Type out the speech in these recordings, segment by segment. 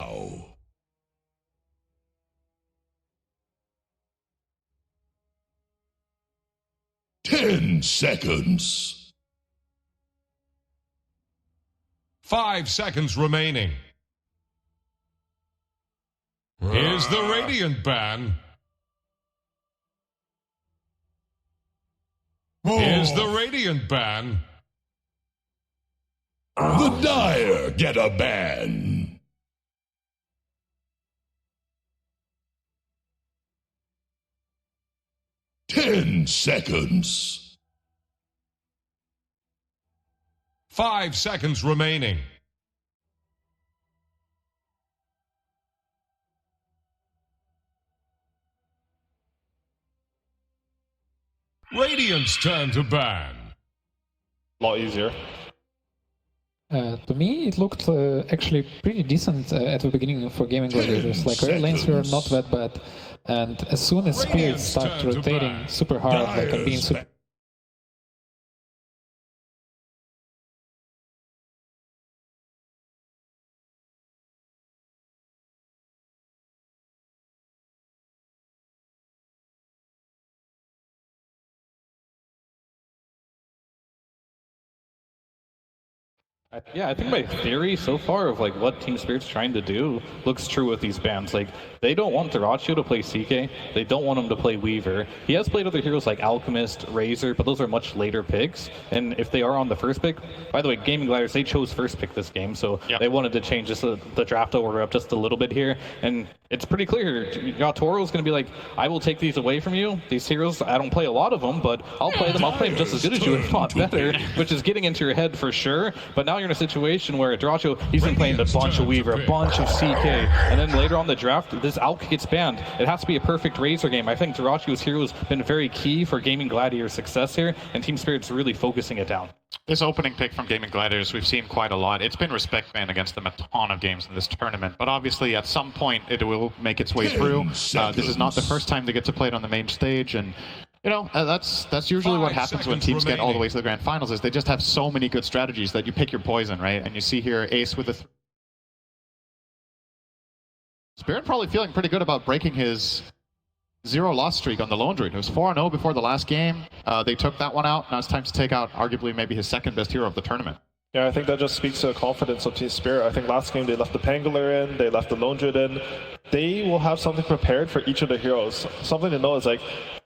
Oh. 10 seconds. 5 seconds remaining. Here's the Radiant ban. Here's the Radiant ban. The Dire get a ban. Ten seconds. 5 seconds remaining. Radiant's turn to ban. A lot easier. To me, it looked actually pretty decent at the beginning for Gaming Gladiators. Like, early lanes were not that bad. And as soon as spirits start rotating super hard, like, and being super... Yeah, I think my theory so far of like what Team Spirit's trying to do looks true with these bans. Like, they don't want Dyrachyo to play CK, they don't want him to play Weaver. He has played other heroes like Alchemist, Razor, but those are much later picks. And if they are on the first pick, by the way, Gaming Gladiators, they chose first pick this game, so they wanted to change just the draft order up just a little bit here. And it's pretty clear, Toro's going to be like, I will take these away from you. These heroes, I don't play a lot of them, but I'll play them. I'll play them just as good as you, if not better, which is getting into your head for sure. But now you're in a situation where Dyrachyo, he's been playing a bunch of Weaver, a bunch of CK, and then later on the draft, this Alk gets banned. It has to be a perfect Razor game. I think Dyrachyo's hero has been very key for Gaming Gladiator's success here, and Team Spirit's really focusing it down. This opening pick from Gaming Gladiators, we've seen quite a lot. It's been respect banned against them a ton of games in this tournament, but obviously at some point it will make its way through. This is not the first time they get to play it on the main stage, and you know, that's usually what happens when teams get all the way to the grand finals, is they just have so many good strategies that you pick your poison, right? And you see here Ace with a... Spirit probably feeling pretty good about breaking his 0-loss streak on the Lone Druid. It was 4-0 before the last game. They took that one out. Now it's time to take out arguably maybe his second best hero of the tournament. Yeah, I think that just speaks to the confidence of Team Spirit. I think last game they left the Pangolin in, they left the Lone Druid in. They will have something prepared for each of the heroes. Something to know is like,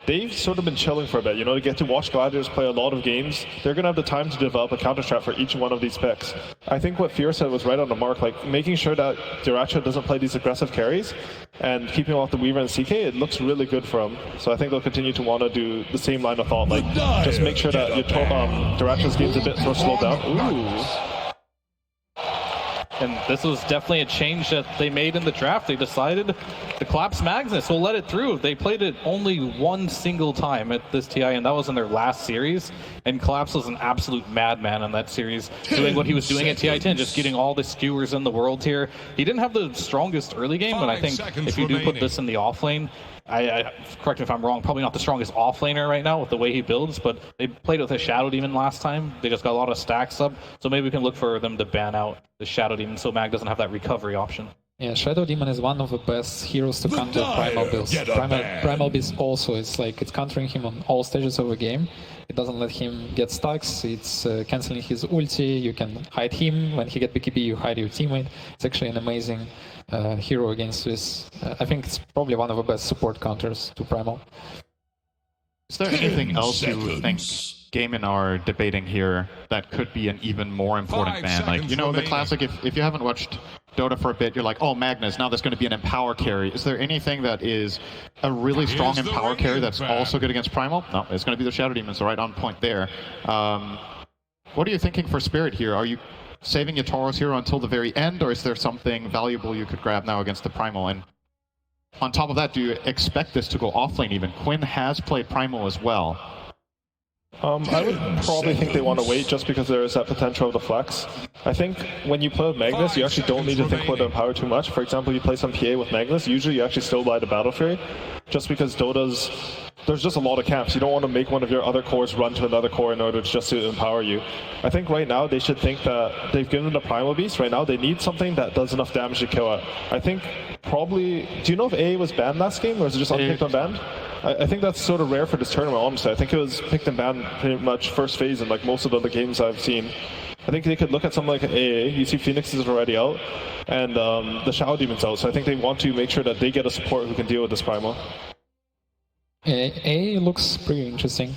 they've sort of been chilling for a bit, you know, to get to watch Gladiators play a lot of games. They're going to have the time to develop a counter strat for each one of these picks. I think what Fear said was right on the mark, like making sure that Dyrachyo doesn't play these aggressive carries and keeping off the Weaver and CK, it looks really good for him. So I think they'll continue to want to do the same line of thought, like just make sure that your Dyrachyo's game's a bit more slowed down. Ooh. And this was definitely a change that they made in the draft. They decided to collapse Magnus. We'll let it through. They played it only one single time at this TI, and that was in their last series. And Collapse was an absolute madman in that series, doing what he was doing at TI10, just getting all the skewers in the world here. He didn't have the strongest early game, but I think if you do put this in the off lane, I correct me if I'm wrong, probably not the strongest offlaner right now with the way he builds, but they played with a Shadow Demon last time. They just got a lot of stacks up, so maybe we can look for them to ban out the Shadow Demon so Mag doesn't have that recovery option. Yeah, Shadow Demon is one of the best heroes to counter Primal builds. Primal builds also, it's like it's countering him on all stages of the game. It doesn't let him get stacks, it's cancelling his ulti, you can hide him, when he get BKB you hide your teammate. It's actually an amazing hero against this. I think it's probably one of the best support counters to Primal. Is there anything else you think Gaimin are debating here that could be an even more important ban? Like, you know, the classic, if you haven't watched Dota for a bit, you're like, oh, Magnus, now there's going to be an Empower carry. Is there anything that is a really strong Empower carry that's also good against Primal? No, it's going to be the Shadow Demon, so right on point there. What are you thinking for Spirit here? Are you saving your Tauros hero until the very end, or is there something valuable you could grab now against the Primal? And on top of that, do you expect this to go offlane even? Quinn has played Primal as well. I would probably think they want to wait just because there is that potential of the flex. I think when you play with Magnus, you actually don't need to think about the Empower too much. For example, you play some PA with Magnus, usually you actually still buy the Battle Fury, just because Dota's there's just a lot of camps. You don't want to make one of your other cores run to another core in order just to empower you. I think right now they should think that they've given the Primal Beast. Right now they need something that does enough damage to kill it. I think probably... Do you know if AA was banned last game, or is it just unpicked unbanned? I think that's sort of rare for this tournament, honestly. I think it was picked and banned pretty much first phase in like most of the other games I've seen. I think they could look at something like AA. You see Phoenix is already out, and the Shadow Demon's out, so I think they want to make sure that they get a support who can deal with this Primal. A looks pretty interesting,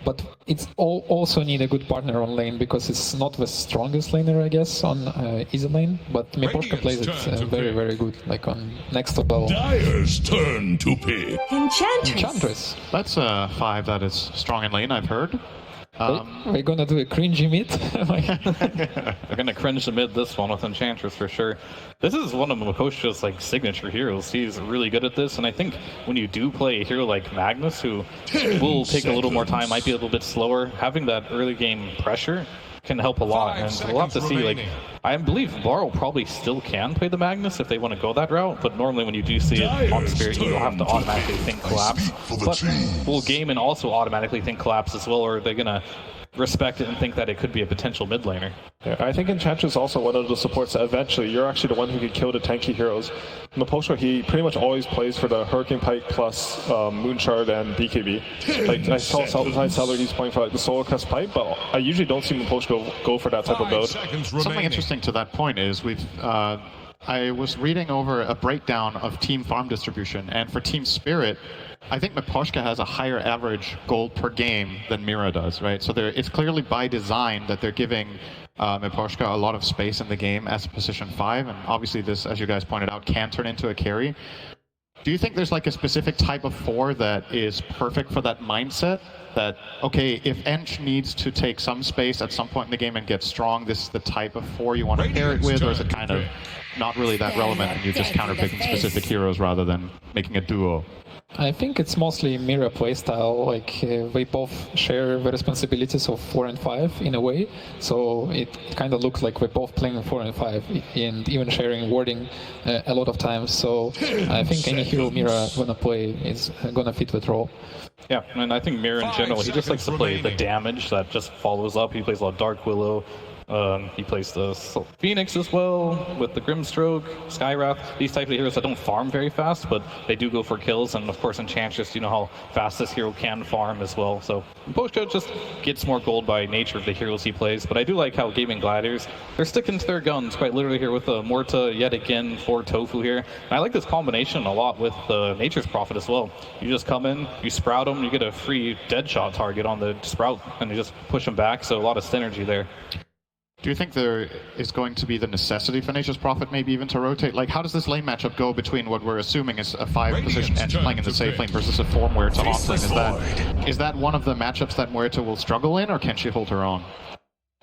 but it's also need a good partner on lane because it's not the strongest laner, I guess, on easy lane. But Miposhka plays it very, very good, like on next level. Dire's turn to pick. Enchantress. That's a 5 that is strong in lane, I've heard. We're gonna do a cringy mid. They're gonna cringe the mid this one with Enchantress for sure. This is one of Miposhka's like signature heroes. He's really good at this, and I think when you do play a hero like Magnus, who will take a little more time, might be a little bit slower, having that early game pressure can help a lot. And we'll have to see. Like, I believe Varl probably still can play the Magnus if they want to go that route, but normally when you do see it on Spirit, you'll have to automatically think collapse. But will Gaimin also automatically think collapse as well, or are they gonna respect it and think that it could be a potential mid laner? Yeah, I think Enchantress is also one of the supports that eventually you're actually the one who can kill the tanky heroes. Miposhka, he pretty much always plays for the Hurricane Pike plus Moonshard and BKB. Like I saw sometimes Seller he's playing for like the Solar Crest Pipe, but I usually don't see Miposhka go for that type of build. Something interesting to that point is I was reading over a breakdown of team farm distribution, and for Team Spirit, I think Miposhka has a higher average gold per game than Mira does, right? So it's clearly by design that they're giving Miposhka a lot of space in the game as a position 5, and obviously this, as you guys pointed out, can turn into a carry. Do you think there's like a specific type of 4 that is perfect for that mindset? That, okay, if Ench needs to take some space at some point in the game and get strong, this is the type of 4 you want to pair it with, or is it kind of not really that relevant and you're just counterpicking specific heroes rather than making a duo? I think it's mostly Mira playstyle. Like they both share the responsibilities of 4 and 5 in a way, so it kind of looks like we're both playing 4 and 5 and even sharing wording a lot of times. So I think any hero Mira gonna play is gonna fit the role. Yeah, and I think Mira in general, he just likes to play the damage that just follows up. He plays a lot of Dark Willow. He plays the Phoenix as well, with the Grimstroke, Skywrath, these type of heroes that don't farm very fast, but they do go for kills, and of course Enchantress, you know how fast this hero can farm as well. So Miposhka just gets more gold by nature of the heroes he plays, but I do like how Gaimin Gladiators, they're sticking to their guns quite literally here with the Morta yet again for Tofu here. And I like this combination a lot with the Nature's Prophet as well. You just come in, you sprout them, you get a free deadshot target on the sprout, and you just push them back, so a lot of synergy there. Do you think there is going to be the necessity for Nature's Prophet maybe even to rotate? Like, how does this lane matchup go between what we're assuming is a 5 position Ench playing in the safe lane versus a 4 Muerta off lane? Is that one of the matchups that Muerta will struggle in, or can she hold her own?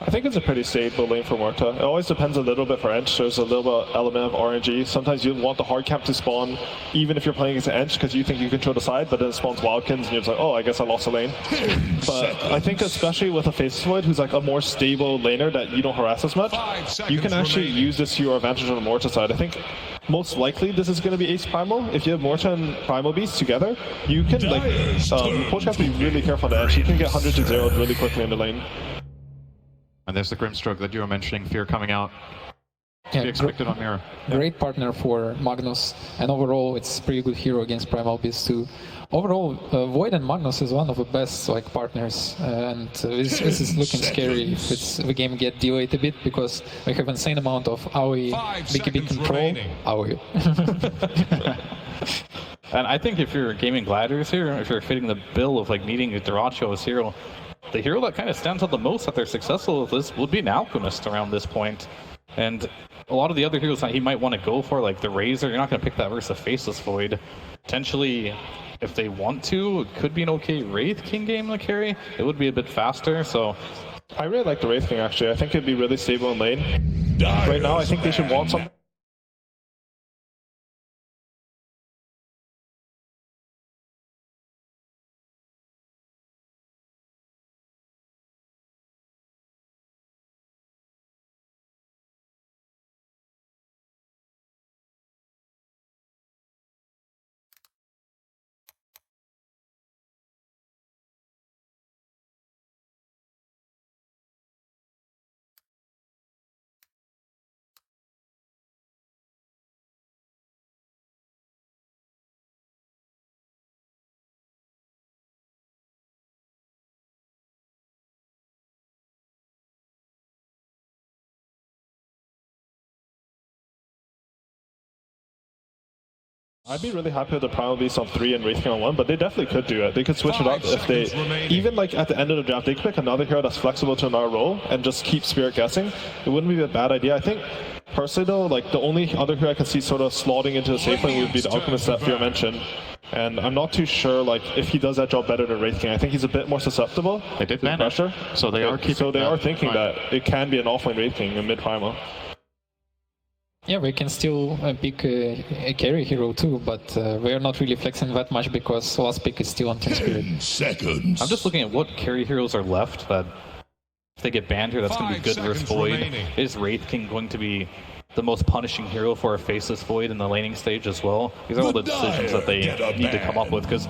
I think it's a pretty stable lane for Muerta. It always depends a little bit for Ench. There's a little bit element of RNG. Sometimes you want the hard cap to spawn, even if you're playing against Ench, because you think you control the side, but then it spawns Wildkins, and you're just like, oh, I guess I lost a lane. But I think especially with a Faceless Void, who's like a more stable laner that you don't harass as much, you can actually use this to your advantage on the Muerta side. I think most likely this is going to be Ace Primal. If you have Muerta and Primal Beast together, you can, like, Poach has to be really careful on the Ench. You can get 100 to 0 really quickly in the lane. And there's the Grimstroke that you were mentioning, Fear coming out. To be expected on Mira. Great partner for Magnus, and overall it's pretty good hero against Primal Beast too. Overall, Void and Magnus is one of the best partners, and this is looking scary if the game get delayed a bit, because we have insane amount of AoE, BKB control, AoE. And I think if you're Gaimin Gladiators here, if you're fitting the bill of like needing a Dyrachyo as hero, the hero that kind of stands out the most that they're successful with this would be an Alchemist around this point. And a lot of the other heroes that he might want to go for, like the Razor, you're not going to pick that versus a Faceless Void. Potentially, if they want to, it could be an okay Wraith King game to carry. It would be a bit faster, so... I really like the Wraith King, actually. I think it'd be really stable in lane. Right now, I think they should want something I'd be really happy with the Primal Beast on 3 and Wraith King on 1, but they definitely could do it. They could switch it up if they, even like at the end of the draft, they could pick another hero that's flexible to another role and just keep Spirit guessing. It wouldn't be a bad idea. I think, personally though, like the only other hero I can see sort of slotting into the safe lane would be the Alchemist that Fear mentioned. And I'm not too sure like if he does that job better than Wraith King. I think he's a bit more susceptible They did to ban pressure. So they are keeping So they are thinking right. that it can be an offlane Wraith King in mid-primal. Yeah, we can still pick a carry hero too, but we're not really flexing that much because last pick is still on Team Spirit. 10 seconds. I'm just looking at what carry heroes are left that if they get banned here, that's going to be 5 good versus seconds Void. remaining. Is Wraith King going to be the most punishing hero for a Faceless Void in the laning stage as well? These are all the decisions that they need to come up with, because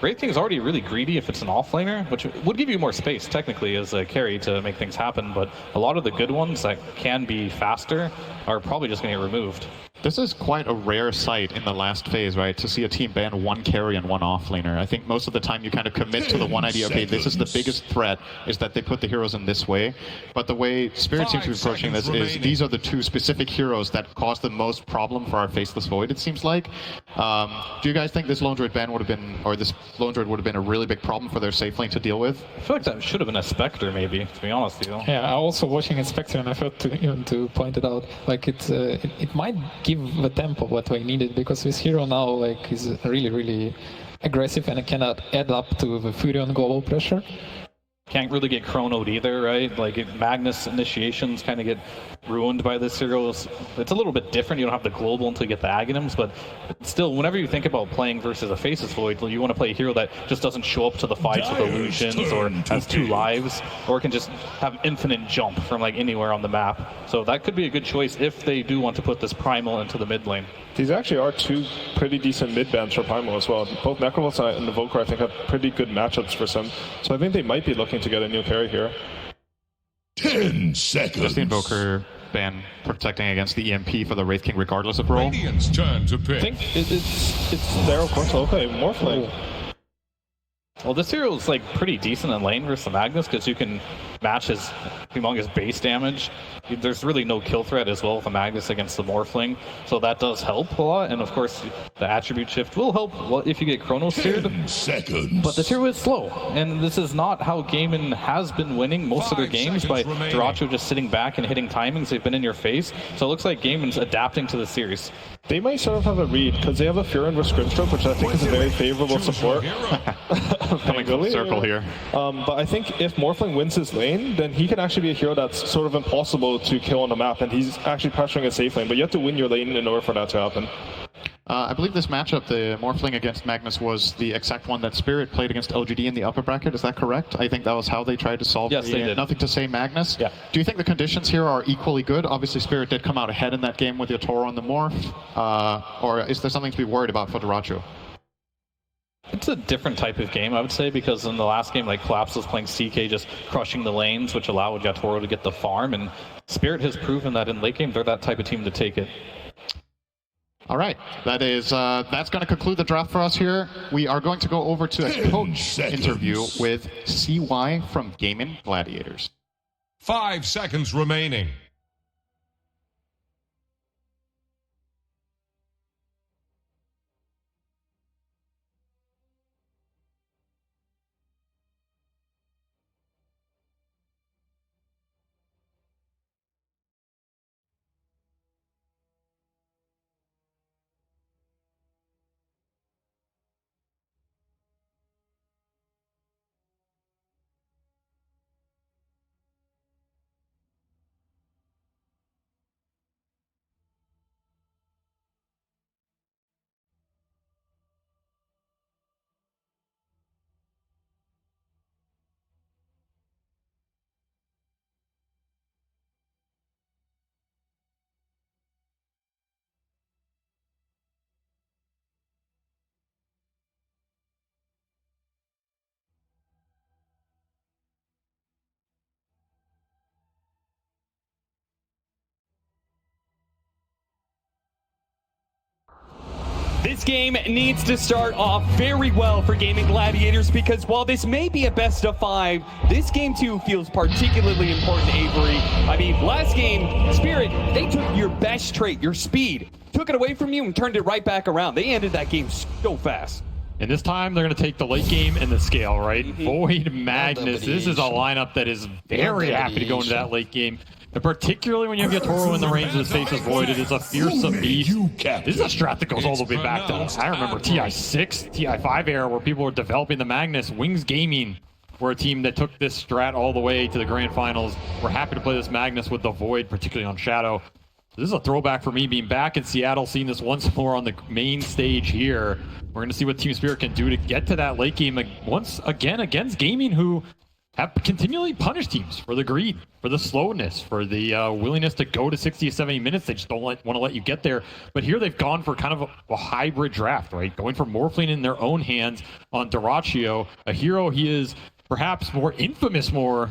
Wraith King is already really greedy if it's an offlaner, which would give you more space technically as a carry to make things happen, but a lot of the good ones that can be faster are probably just going to get removed. This is quite a rare sight in the last phase, right? To see a team ban one carry and one offlaner. I think most of the time you kind of commit to the one idea, okay, this is the biggest threat, is that they put the heroes in this way. But the way Spirit seems to be approaching this is these are the two specific heroes that cause the most problem for our Faceless Void, it seems like. Do you guys think this Lone Druid ban would have been, or this Lone Druid would have been a really big problem for their safe lane to deal with? I feel like that should have been a Spectre maybe, to be honest with you. Yeah, I also watching Inspector and I felt to point it out, like it might give the tempo what we needed, because this hero now like is really aggressive and it cannot add up to the Furion global pressure. Can't really get chronoed either, right? Like Magnus initiations kind of get ruined by this hero. It's a little bit different. You don't have the global until you get the Aghanims, but still, whenever you think about playing versus a Faceless Void, you want to play a hero that just doesn't show up to the fights with illusions or has 2 lives, or can just have infinite jump from like anywhere on the map. So that could be a good choice if they do want to put this Primal into the mid lane. These actually are 2 pretty decent mid bans for Primal as well. Both Necrovolts and Evoker I think have pretty good matchups for some. So I think they might be looking to get a new carry here. 10 seconds. Just the Invoker ban protecting against the EMP for the Wraith King regardless of role. Radiant's turn to I pick. think it's there, of course. Okay, Morphling. Well, this hero is like pretty decent in lane versus Magnus because you can match his humongous base damage. There's really no kill threat as well with the Magnus against the Morphling, so that does help a lot. And of course, the attribute shift will help if you get Chrono Steered. 10 seconds. But this hero is slow, and this is not how Gaimin has been winning most of their 5 games, by seconds remaining. Duracho just sitting back and hitting timings. They've been in your face, so it looks like Gaimin's adapting to the series. They might sort of have a read, because they have a Furin with Scrimstroke, which I think is a very favorable support. Coming full circle here. But I think if Morphling wins his lane, then he can actually be a hero that's sort of impossible to kill on the map, and he's actually pressuring a safe lane, but you have to win your lane in order for that to happen. I believe this matchup, the Morphling against Magnus, was the exact one that Spirit played against LGD in the upper bracket. Is that correct? I think that was how they tried to solve Yes, they did. Nothing to say Magnus. Yeah. Do you think the conditions here are equally good? Obviously, Spirit did come out ahead in that game with the Toro and the Morph. Or is there something to be worried about for Duracho? It's a different type of game, I would say, because in the last game, like Collapse was playing CK, just crushing the lanes, which allowed Yatoro to get the farm, and Spirit has proven that in late game, they're that type of team to take it. All right, that's going to conclude the draft for us here. We are going to go over to a 10 coach seconds. interview with CY from Gaimin Gladiators. 5 seconds remaining. This game needs to start off very well for Gaimin Gladiators, because while this may be a best of 5, this game too feels particularly important, Avery. I mean, last game, Spirit, they took your best trait, your speed, took it away from you and turned it right back around. They ended that game so fast. And this time, they're going to take the late game and the scale, right? Void, Magnus. This is a lineup that is very happy to go into that late game. And particularly when you have Yatoro in the range of his Faceless Void, it is a fearsome beast. This is a strat that goes all the way back to, I remember, TI6, TI5 era, where people were developing the Magnus. Wings Gaimin were a team that took this strat all the way to the grand finals. We're happy to play this Magnus with the Void, particularly on Shadow. This is a throwback for me being back in Seattle, seeing this once more on the main stage here. We're going to see what Team Spirit can do to get to that late game once again against Gaimin, who have continually punished teams for the greed, for the slowness, for the willingness to go to 60 to 70 minutes. They just don't want to let you get there. But here they've gone for kind of a hybrid draft, right? Going for Morphling in their own hands on Dyrachyo, a hero he is perhaps more famous for,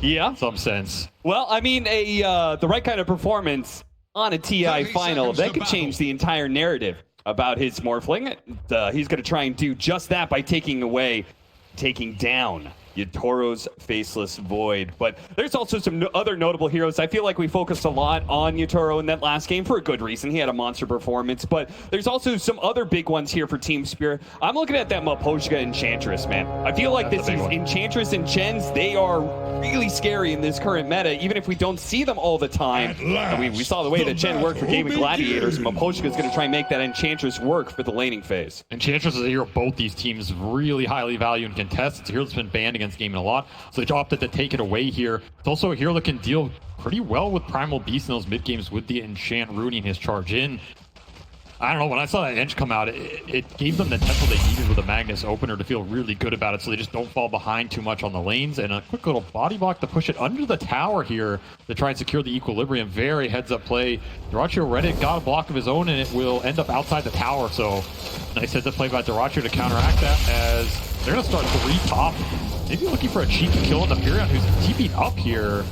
Yeah, in some sense. Well, I mean, the right kind of performance on a TI final, that could change the entire narrative about his Morphling. He's going to try and do just that by taking down Yatoro's Faceless Void. But there's also some other notable heroes. I feel like we focused a lot on Yatoro in that last game for a good reason. He had a monster performance, but there's also some other big ones here for Team Spirit. I'm looking at that Maposhka Enchantress, man. I feel like this is Enchantress and Chens, they are really scary in this current meta, even if we don't see them all the time. We saw the way that Chen worked for Gaimin Gladiators. Maposhka is going to try and make that Enchantress work for the laning phase. Enchantress is a hero both these teams really highly value and contest. It's a hero that's been banned against Gaimin a lot, so they opted to take it away here. It's also a hero that can deal pretty well with Primal Beast in those mid games with the Enchant ruining his charge in. I don't know, when I saw that Ench come out, it gave them the tempo they needed with a Magnus opener to feel really good about it, so they just don't fall behind too much on the lanes. And a quick little body block to push it under the tower here to try and secure the equilibrium. Very heads-up play. Dyrachyo read it, got a block of his own, and it will end up outside the tower. So nice heads-up play by Dyrachyo to counteract that, as they're going to start 3 top. Maybe looking for a cheeky kill on the Furion, who's TP'd up here.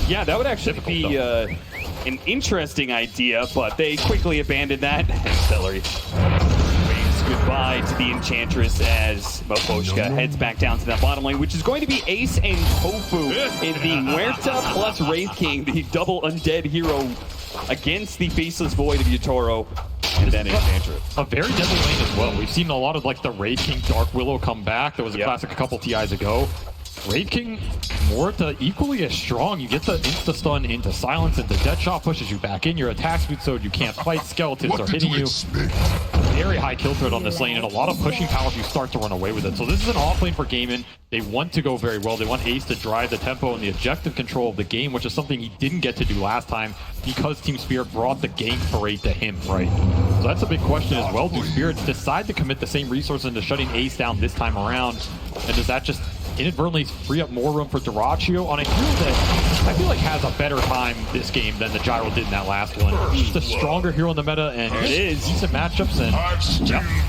Yeah, that would actually be an interesting idea, but they quickly abandoned that. Celery waves goodbye to the Enchantress as Maposhka heads back down to that bottom lane, which is going to be Ace and Tofu in the Muerta plus Wraith King, the double undead hero against the Faceless Void of Yatoro. And then Enchantress. A very deadly lane as well. We've seen a lot of like the Wraith King Dark Willow come back. That was a classic a couple TIs ago. Wraith King, Muerta equally as strong. You get the insta-stun into silence, and the dead shot pushes you back in. Your attack speed, so you can't fight. Skeletons are hitting you. Very high kill threat on this lane, and a lot of pushing power if you start to run away with it. So this is an off lane for Gaimin. They want to go very well. They want Ace to drive the tempo and the objective control of the game, which is something he didn't get to do last time because Team Spirit brought the game parade to him, right? So that's a big question as well. Do Spirit decide to commit the same resources into shutting Ace down this time around? And does that just inadvertently free up more room for Dyrachyo on a hero that I feel like has a better time this game than the Gyro did in that last one? Just a stronger hero in the meta, and it is decent matchups, and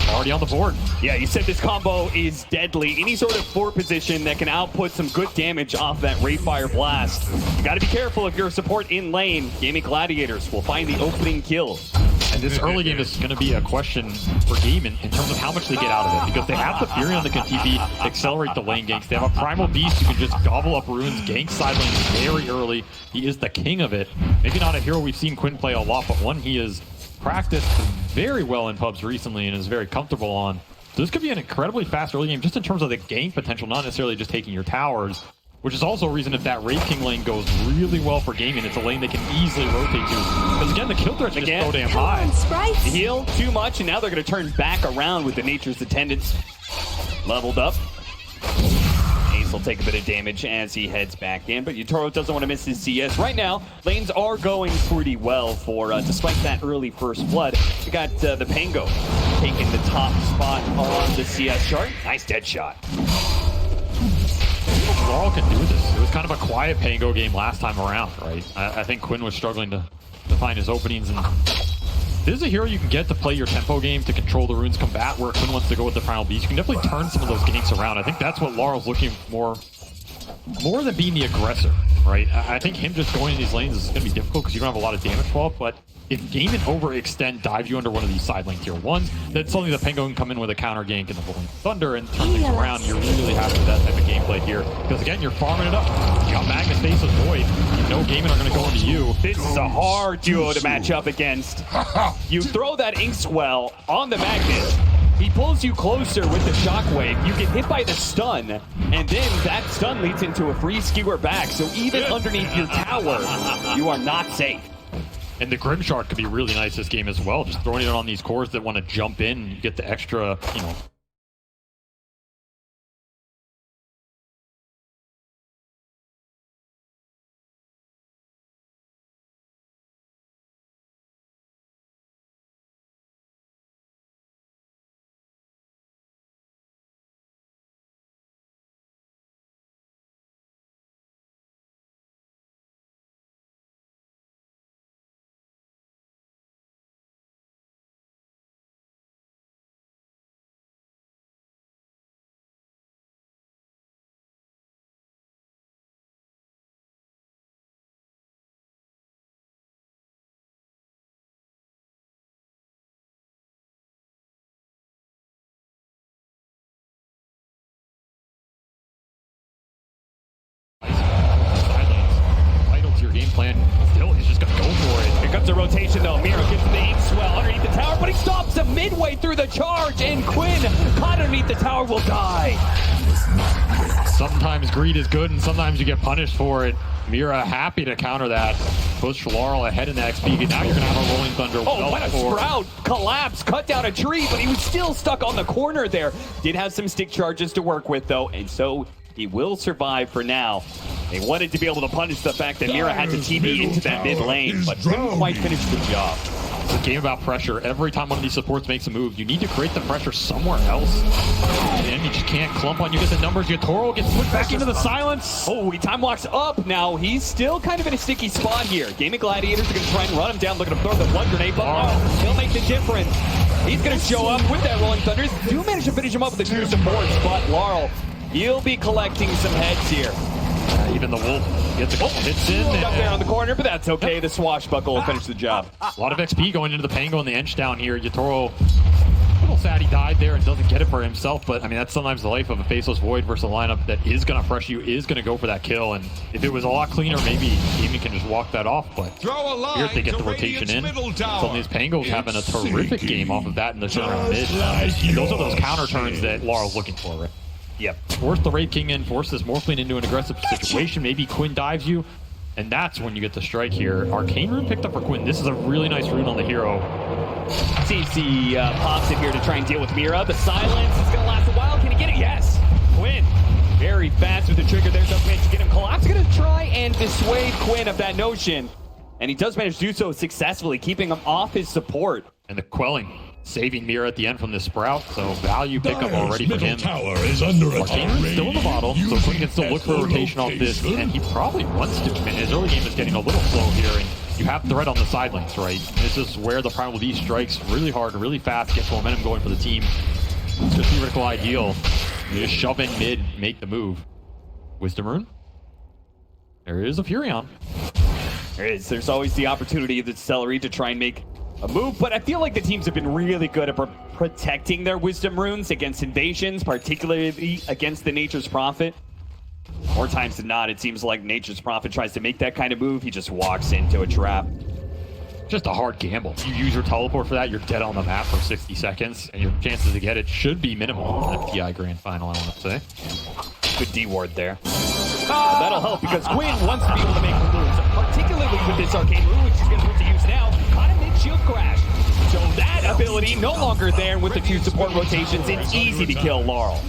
already on the board. Yeah, you said this combo is deadly. Any sort of fort position that can output some good damage off that Wraithfire Blast. You gotta be careful if you're a support in lane. Gaimin Gladiators will find the opening kill. And this early game is going to be a question for Gaimin in terms of how much they get out of it, because they have the Furion that can TP, accelerate the lane ganks. They have a Primal Beast who can just gobble up runes, gank side lane very early. He is the king of it. Maybe not a hero we've seen Quinn play a lot, but one he has practiced very well in pubs recently and is very comfortable on. So this could be an incredibly fast early game just in terms of the gank potential, not necessarily just taking your towers. Which is also a reason if that Wraith King lane goes really well for Gaimin, it's a lane they can easily rotate to. Because again, the kill threat's just so damn high. Heal too much, and now they're going to turn back around with the Nature's Attendants leveled up. Ace will take a bit of damage as he heads back in, but Yatoro doesn't want to miss his CS. Right now, lanes are going pretty well for, despite that early first blood. We got the Pango taking the top spot on the CS chart. Nice dead shot. Laurel can do this. It was kind of a quiet Pango game last time around, right? I think Quinn was struggling to find his openings, and this is a hero you can get to play your tempo game to control the runes combat where Quinn wants to go with the Primal Beast. You can definitely turn some of those ganks around. I think that's what Laurel's looking for more than being the aggressor, right? I think him just going in these lanes is going to be difficult because you don't have a lot of damage fall, but if Gaimin overextend, dive you under one of these side lane tier 1s, then suddenly the Penguin can come in with a counter gank and the Rolling Thunder and turn things around. You're really happy with that type of gameplay here. Because again, you're farming it up. You got Magnus Faceless Void. You know Gaimin are going to go into you. This is a hard duo to match up against. You throw that Inkswell on the Magnus. He pulls you closer with the Shockwave. You get hit by the stun, and then that stun leads into a free skewer back. So even underneath your tower, you are not safe. And the Grimshark could be really nice this game as well. Just throwing it on these cores that want to jump in and get the extra, you know, your game plan. Still, he's just gonna go for it. Here comes the rotation though. Mira gets the Inkswell underneath the tower, but he stops him midway through the charge, and Quinn, caught underneath the tower, will die. Sometimes greed is good, and sometimes you get punished for it. Mira happy to counter that. Push Laurel ahead in the XP. Now you're gonna have a Rolling Thunder. Oh, what a Sprout collapse, cut down a tree, but he was still stuck on the corner there. Did have some stick charges to work with though, and so he will survive for now. They wanted to be able to punish the fact that Mira had to TP into that mid lane, but couldn't quite finish the job. It's a game about pressure. Every time one of these supports makes a move, you need to create the pressure somewhere else. And you just can't clump on you. Get the numbers. Yatoro gets put back into the silence. Oh, he time walks up now. He's still kind of in a sticky spot here. Gaimin Gladiators are going to try and run him down. Looking to throw the one grenade, but he'll make the difference. He's going to show up with that Rolling Thunders. Do manage to finish him up with the two supports, but Laurel, he'll be collecting some heads here. Even the Wolf gets a couple hits in. Up there on the corner, but that's okay. The Swashbuckle will finish the job. A lot of XP going into the Pango and the Ench down here. Yatoro, a little sad he died there and doesn't get it for himself, but I mean, that's sometimes the life of a Faceless Void versus a lineup that is going to press you, is going to go for that kill. And if it was a lot cleaner, maybe Gaimin can just walk that off. But here if they get the rotation in, some of these Pangos having a terrific game off of that in the turnaround mid. Those are those counter turns that Laurel's looking for, right? Yep. Force the Raid King in, force this Morphling into an aggressive situation. Maybe Quinn dives you, and that's when you get the strike here. Arcane Rune picked up for Quinn. This is a really nice rune on the hero. CC pops in here to try and deal with Mira. The silence is going to last a while. Can he get it? Yes. Quinn, very fast with the trigger. There's no pitch to get him. Collapse going to try and dissuade Quinn of that notion. And he does manage to do so successfully, keeping him off his support. And the quelling, saving Mira at the end from the Sprout, so value pickup already for him. Tower is under Arcane Rune's still in the bottle, so Quinn can still look for a rotation off this, and he probably wants to. And his early game is getting a little slow here, and you have threat on the side lanes, right? This is where the Primal Beast strikes really hard, really fast, gets momentum going for the team. It's the theoretical ideal. You just shove in mid, make the move. Wisdom Rune. There is a Furion. There is. There's always the opportunity of the Celery to try and make a move, but I feel like the teams have been really good at protecting their Wisdom Runes against invasions, particularly against the Nature's Prophet. More times than not, it seems like Nature's Prophet tries to make that kind of move. He just walks into a trap. Just a hard gamble. If you use your teleport for that, you're dead on the map for 60 seconds, and your chances to get it should be minimal in the TI Grand Final, I want to say. Good D-ward there. That'll help because Quinn wants to be able to make the moves, particularly with this Arcane Rune, which he's going to put to use now. Caught him mid-shield crash. So that ability no longer there, and with the two support rotations, it's easy to kill Laurel.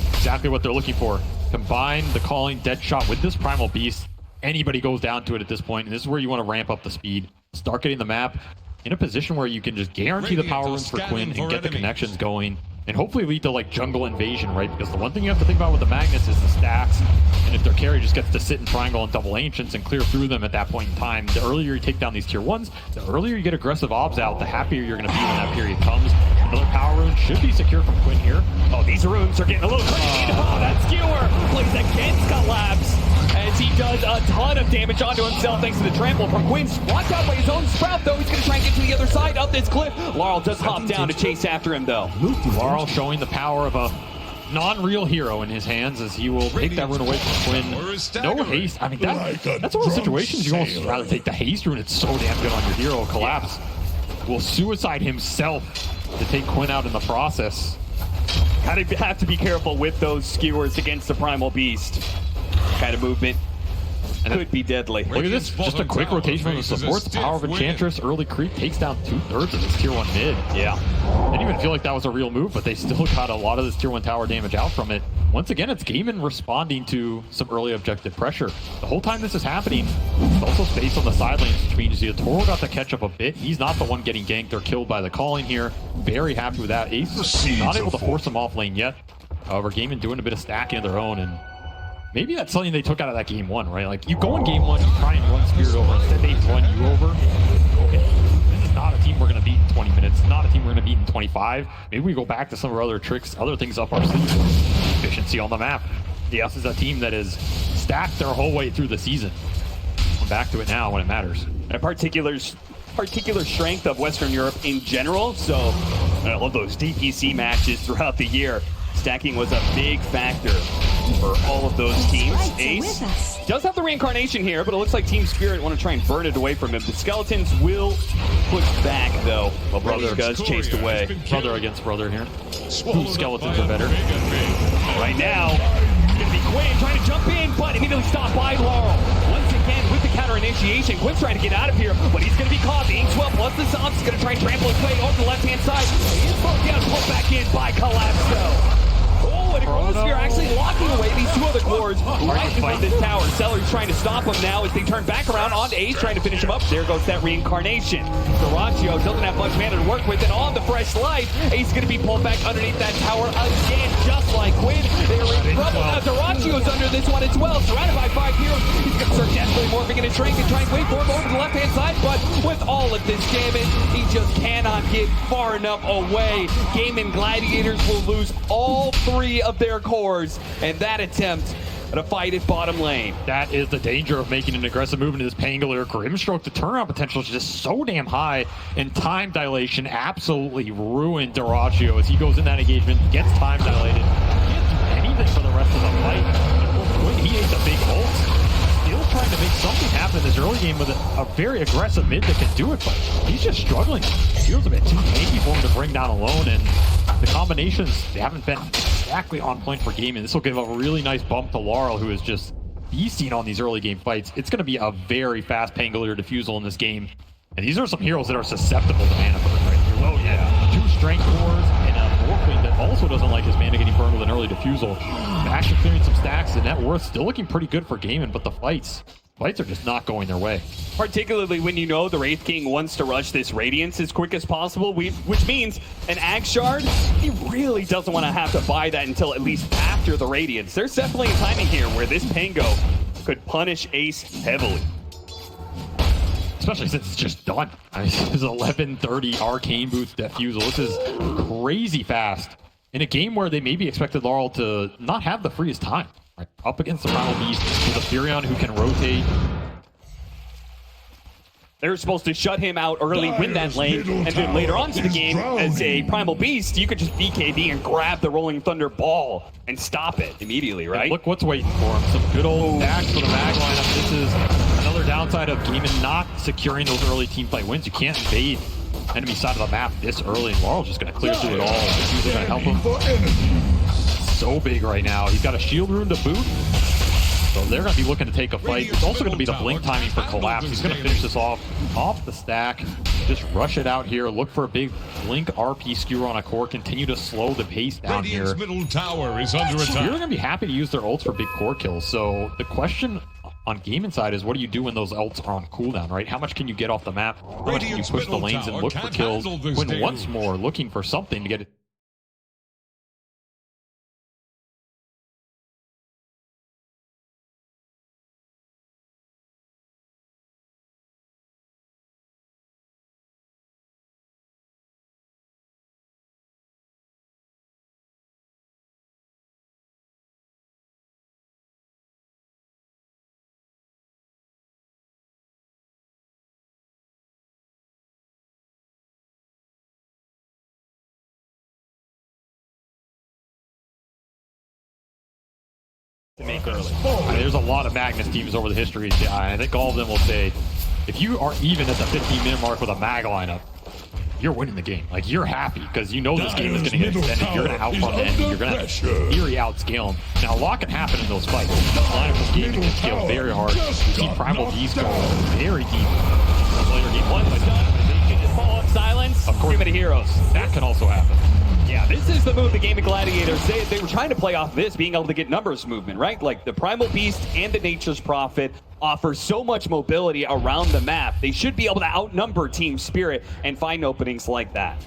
Exactly what they're looking for. Combine the calling dead shot with this Primal Beast. Anybody goes down to it at this point, and this is where you want to ramp up the speed. Start getting the map in a position where you can just guarantee the power rooms for Quinn and get the connections going. And hopefully lead to like jungle invasion, right? Because the one thing you have to think about with the Magnus is the stacks. And if their carry just gets to sit in triangle and double ancients and clear through them at that point in time, the earlier you take down these tier 1s, the earlier you get aggressive obs out, the happier you're going to be when that period comes. Another power rune should be secure from Quinn here. Oh, these runes are getting a little crazy. Oh, that skewer plays against Collapse. And he does a ton of damage onto himself thanks to the trample from Quinn. Blocked out by his own Sprout, though. He's going to try and get to the other side of this cliff. Laurel does hop down to chase after him, though. Laurel showing the power of a non-real hero in his hands as he will take that rune away from Quinn. No haste. I mean, that's one of those situations you almost rather take the haste rune. It's so damn good on your hero. Collapse will suicide himself to take Quinn out in the process. Kind of have to be careful with those skewers against the Primal Beast. Kind of movement could be deadly. Look at this, just a quick rotation from the support. The power of Enchantress, early creep, takes down 2/3 of this tier 1 mid. Yeah. I didn't even feel like that was a real move, but they still got a lot of this tier 1 tower damage out from it. Once again, it's Gaimin responding to some early objective pressure. The whole time this is happening, there's also space on the side lanes, which means the Toro got to catch up a bit. He's not the one getting ganked or killed by the calling here. Very happy with that. Ace not able to force him off lane yet. However, Gaimin doing a bit of stacking of their own, and maybe that's something they took out of that game 1, right? Like, you go in game 1, you try and run Spirit over, instead they run you over. Okay, this is not a team we're going to beat in 20 minutes. It's not a team we're going to beat in 25. Maybe we go back to some of our other tricks, other things up our sleeve. Efficiency on the map. Yeah, this is a team that is stacked their whole way through the season. I'm back to it now when it matters. A particular strength of Western Europe in general, so I love those DPC matches throughout the year. Stacking was a big factor for all of those teams. Ace does have the reincarnation here, but it looks like Team Spirit want to try and burn it away from him. The Skeletons will push back, though, while Brother does chased away. Brother against brother here. Ooh, Skeletons are better. Right now, it's going to be Quinn trying to jump in, but immediately stopped by Laurel. Once again, with the counter initiation, Quinn's trying to get out of here, but he's going to be caught. The Ink12 plus the Zombs is going to try and trample his way over the left-hand side. He is slowed down, pulled back in by Collapso. Oh, and a Chronosphere actually locking away these two other cores right in front of this tower. Seller's trying to stop him now as they turn back around onto Ace, trying to finish him up. There goes that reincarnation. Duraccio doesn't have much mana to work with, and on the fresh life, Ace is going to be pulled back underneath that tower again, just like Quinn. They are in trouble. Now Duraccio's under this one as well, surrounded by 5 heroes. He's going to start desperately morphing into Shrink and try and wait for him over the left-hand side, but with all of this damage, he just cannot get far enough away. Gaimin Gladiators will lose all 3 of their cores, and that attempt at a fight at bottom lane. That is the danger of making an aggressive move into this Pangolier. Grimstroke, the turnaround potential is just so damn high, and time dilation absolutely ruined Duraccio as he goes in that engagement, gets time dilated, can't do anything for the rest of the fight. When he ate the big ult, still trying to make something happen in this early game with a very aggressive mid that can do it, but he's just struggling. Feels a bit too tanky for him to bring down alone, and the combinations, they haven't been exactly on point for Gaimin. This will give a really nice bump to Laurel, who is just beasting on these early game fights. It's going to be a very fast Pangolier diffusal in this game, and these are some heroes that are susceptible to mana burn right here. Oh yeah, 2 strength cores and a Morphling that also doesn't like his mana getting burned with an early diffusal. Actually clearing some stacks, and net worth still looking pretty good for Gaimin, but the fights are just not going their way. Particularly when you know the Wraith King wants to rush this Radiance as quick as possible, which means an Ag Shard, he really doesn't want to have to buy that until at least after the Radiance. There's definitely a timing here where this Pango could punish Ace heavily. Especially since it's just done. I mean, this is 11:30 Arcane Boots Diffusal. This is crazy fast. In a game where they maybe expected Laurel to not have the freest time. Right, up against the Primal Beast with a Furion who can rotate. They're supposed to shut him out early, win that lane, and then later on to the game, as a Primal Beast, you could just BKB and grab the Rolling Thunder ball and stop it immediately, right? And look what's waiting for him. Some good old stacks for the mag lineup. This is another downside of Gaimin not securing those early teamfight wins. You can't invade enemy side of the map this early, and Laurel's just going to clear through it all. It's usually going to help him. So big right now. He's got a shield rune to boot. So they're going to be looking to take a fight. It's also going to be the blink timing for Collapse. He's going to finish this off the stack. Just rush it out here. Look for a big blink RP skewer on a core. Continue to slow the pace down here. Middle tower is under attack. You're going to be happy to use their ults for big core kills. So the question on Gaimin side is, what do you do when those ults are on cooldown, right? How much can you get off the map? How much can you push the lanes and look for kills? When once more looking for something to get it to make early. I mean, there's a lot of Magnus teams over the history of TI, and I think all of them will say, if you are even at the 15-minute mark with a mag lineup, you're winning the game. Like, you're happy because you know this game is going to get extended. You're going to outrun the enemy. You're going to theory outscale them. Now, a lot can happen in those fights. Lineup of Gaimin can scale very hard. You see Primal Beast go very deep. Later game one, but They just follow up silence. of course, Give it to Heroes. that can also happen. Yeah, this is the move the Gaimin Gladiators. They were trying to play off this, being able to get numbers movement, right? Like the Primal Beast and the Nature's Prophet offer so much mobility around the map. They should be able to outnumber Team Spirit and find openings like that.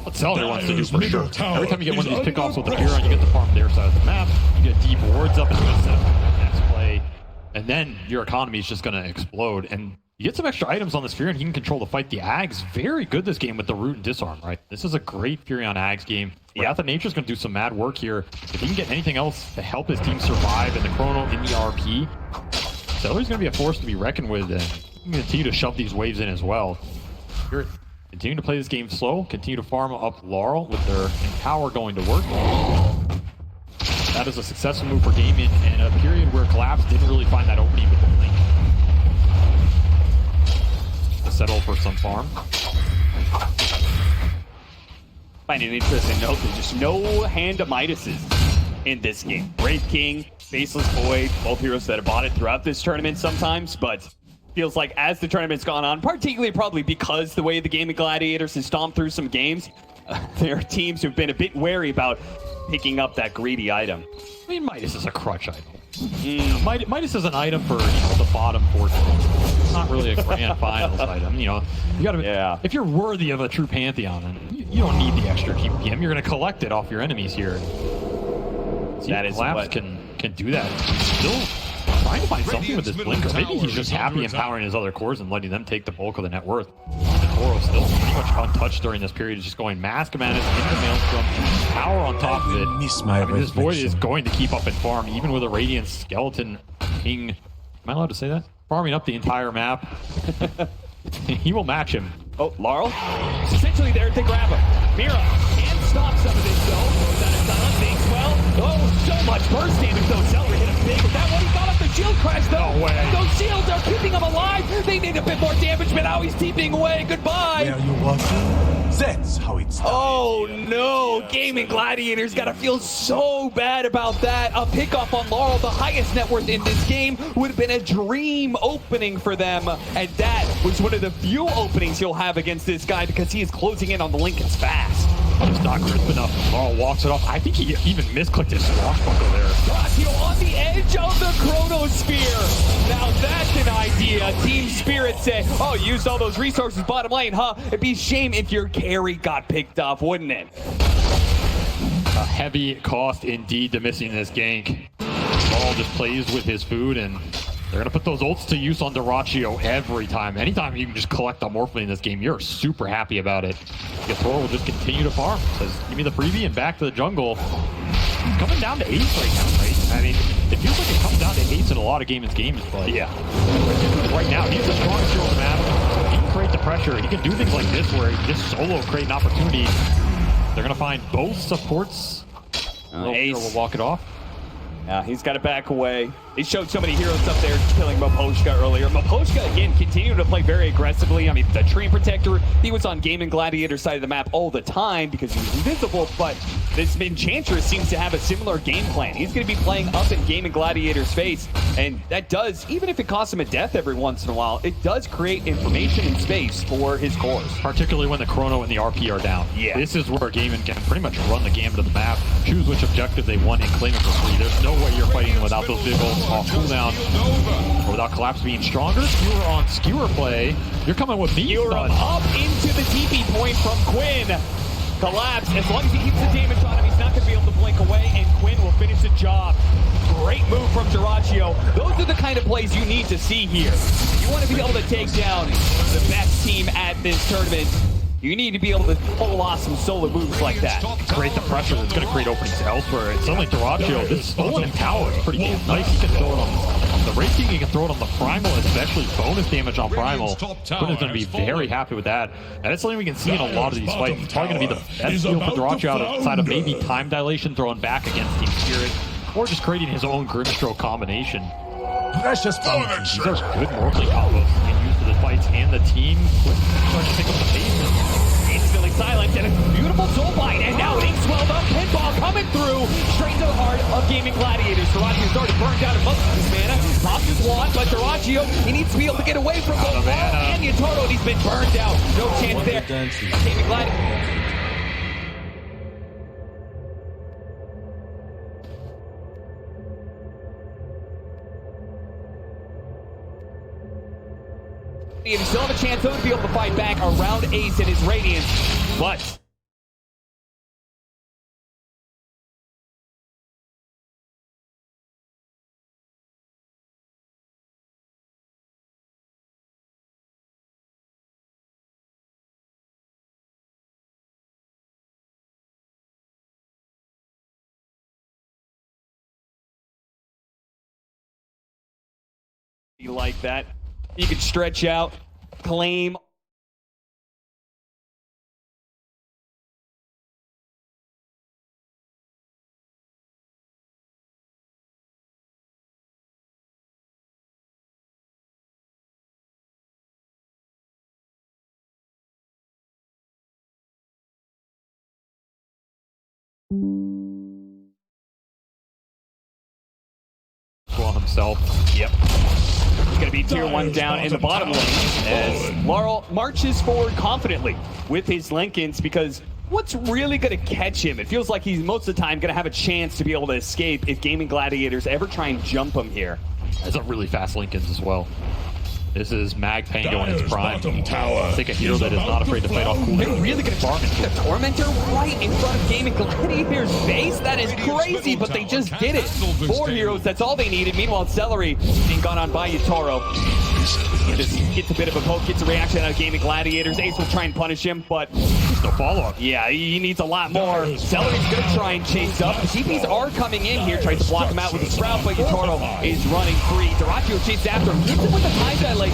What Celery wants to do for sure. Every time you get one of these pickoffs with the Furon, you get to farm their side of the map. You get deep wards up into a set up for the next play. And then your economy is just going to explode. And you get some extra items on this Furon. He can control the fight. The Ag's very good this game with the root and disarm, right? This is a great Furon Ag's game. Yeah, the Nature's going to do some mad work here. If he can get anything else to help his team survive in the Chrono, in the RP, Celery's going to be a force to be reckoned with, and you can continue to shove these waves in as well. Spirit continue to play this game slow, continue to farm up Laurel with their Empower going to work. That is a successful move for Gaimin in a period where Collapse didn't really find that opening with the Blink. To settle for some farm. Find an interesting note, there's just no hand of Midases in this game. Wraith King, Faceless Void, both heroes that have bought it throughout this tournament sometimes, but feels like as the tournament's gone on, particularly probably because the way the Gaimin Gladiators has stomped through some games, there are teams who've been a bit wary about picking up that greedy item. I mean, Midas is a crutch item. Midas is an item for the bottom 14. It's not really a grand finals item. You gotta. If you're worthy of a true pantheon, then you don't need the extra GPM. You're gonna collect it off your enemies here. That is Collapse can do that. He's still trying to find something with this Blinker. Maybe he's just happy empowering his other cores and letting them take the bulk of the net worth. The Toro still pretty much untouched during this period. He's just going Mask Madness into Maelstrom, power on top of it. This Void is going to keep up and farm, even with a Radiant Skeleton King. Am I allowed to say that? Farming up the entire map. He will match him. Oh, Laurel? It's essentially there to grab him. Mira can stop some of this, though. Goes out of silence, thinks well. Oh, so much burst damage, though. Celery hit him big with that one. He got off the shield crash, though. No way. Those shields are keeping him alive. They need a bit more damage, but now he's TPing away. Goodbye. Where you watching? That's how it's done. Oh, no. Gaimin Gladiators got to feel so bad about that. A pickoff on Laurel, the highest net worth in this game, would have been a dream opening for them. And that was one of the few openings you'll have against this guy because he is closing in on the Lincolns fast. Just not crisp enough. Laurel walks it off. I think he even misclicked his swashbuckler there. Horacio on the edge of the Chronosphere. Now that's an idea. Team Spirit say, oh, you used all those resources bottom lane, huh? It'd be a shame if your carry got picked off, wouldn't it? A heavy cost indeed to missing this gank. Laurel just plays with his food, and they're going to put those ults to use on Horacio every time. Anytime you can just collect a Morphling in this game, you're super happy about it. Thor will just continue to farm. Says, give me the freebie and back to the jungle. He's coming down to ace right now, right? I mean, it feels like it comes down to ace in a lot of games, but yeah. Right now, he's the strongest hero on the map. He can create the pressure. He can do things like this where he just solo create an opportunity. They're going to find both supports. Ace will walk it off. Yeah, he's got to back away. He showed so many heroes up there killing Moposhka earlier. Moposhka, again, continuing to play very aggressively. I mean, the Tree Protector, he was on Gaimin Gladiator's side of the map all the time because he was invisible, but this Enchantress seems to have a similar game plan. He's going to be playing up in Gaimin Gladiator's face, and that does, even if it costs him a death every once in a while, it does create information and space for his cores. Particularly when the Chrono and the RP are down. Yeah. This is where Gaimin can pretty much run the gambit of the map, choose which objective they want, and claim it for free. There's no way you're fighting without those big ults off cooldown, or without Collapse being stronger. Skewer on Skewer play. You're coming with me, You're up into the TP point from Quinn. Collapse, as long as he keeps the damage on him, he's not going to be able to blink away, and Quinn will finish the job. Great move from Horacio. Those are the kind of plays you need to see here. You want to be able to take down the best team at this tournament. You need to be able to pull off some solo moves like that. Create the pressure that's going to create openings elsewhere. It's suddenly Horacio. This stolen Empower is pretty damn nice. He can throw it on the Wraith King, he can throw it on the Primal, especially bonus damage on Primal. Quinn is going to be very happy with that. And it's something we can see in a lot of these fights. It's probably going to be the best deal for Horacio outside of maybe time dilation thrown back against Team Spirit. or just creating his own Grimstroke combination. Precious These bounties. These are good Morphling combos you can use for the fights, and the team starting to pick up the pace. Instantly silent and a beautiful soul bite, and now being swelled up. Pinball coming through straight to the heart of Gaimin Gladiators. Dyrachio's already burned out most of his mana. Pops his wand, but Dyrachio, he needs to be able to get away from both Laurel and Yatoro. He's been burned out. No chance there. Gaimin Gladiators. He still have a chance though to be able to fight back around Ace and his Radiance, but you like that. You can stretch out, claim. Well, himself. Yep. He's going to be tier 1 down in the bottom lane as Laurel marches forward confidently with his Linkens, because what's really going to catch him? It feels like he's most of the time going to have a chance to be able to escape if Gaimin Gladiators ever try and jump him here. That's a really fast Linkens as well. This is Mag Pango in its prime. Take a hero that is not afraid to fight off cool. They're really going to farm the Tormentor right in front of Gaimin Gladiators' base? That is crazy, but they just did it. 4 heroes, that's all they needed. Meanwhile, Celery being gone on by Yatoro. He just gets a bit of a poke, gets a reaction out of Gaimin Gladiators. Ace will try and punish him, but no follow-up. Yeah, he needs a lot more. Celery's going to try and chase up. The TPs are coming in here, tries to block him out with a Sprout, but Yatoro is running free. Dyrachio chases after him, hits him with the time dilation,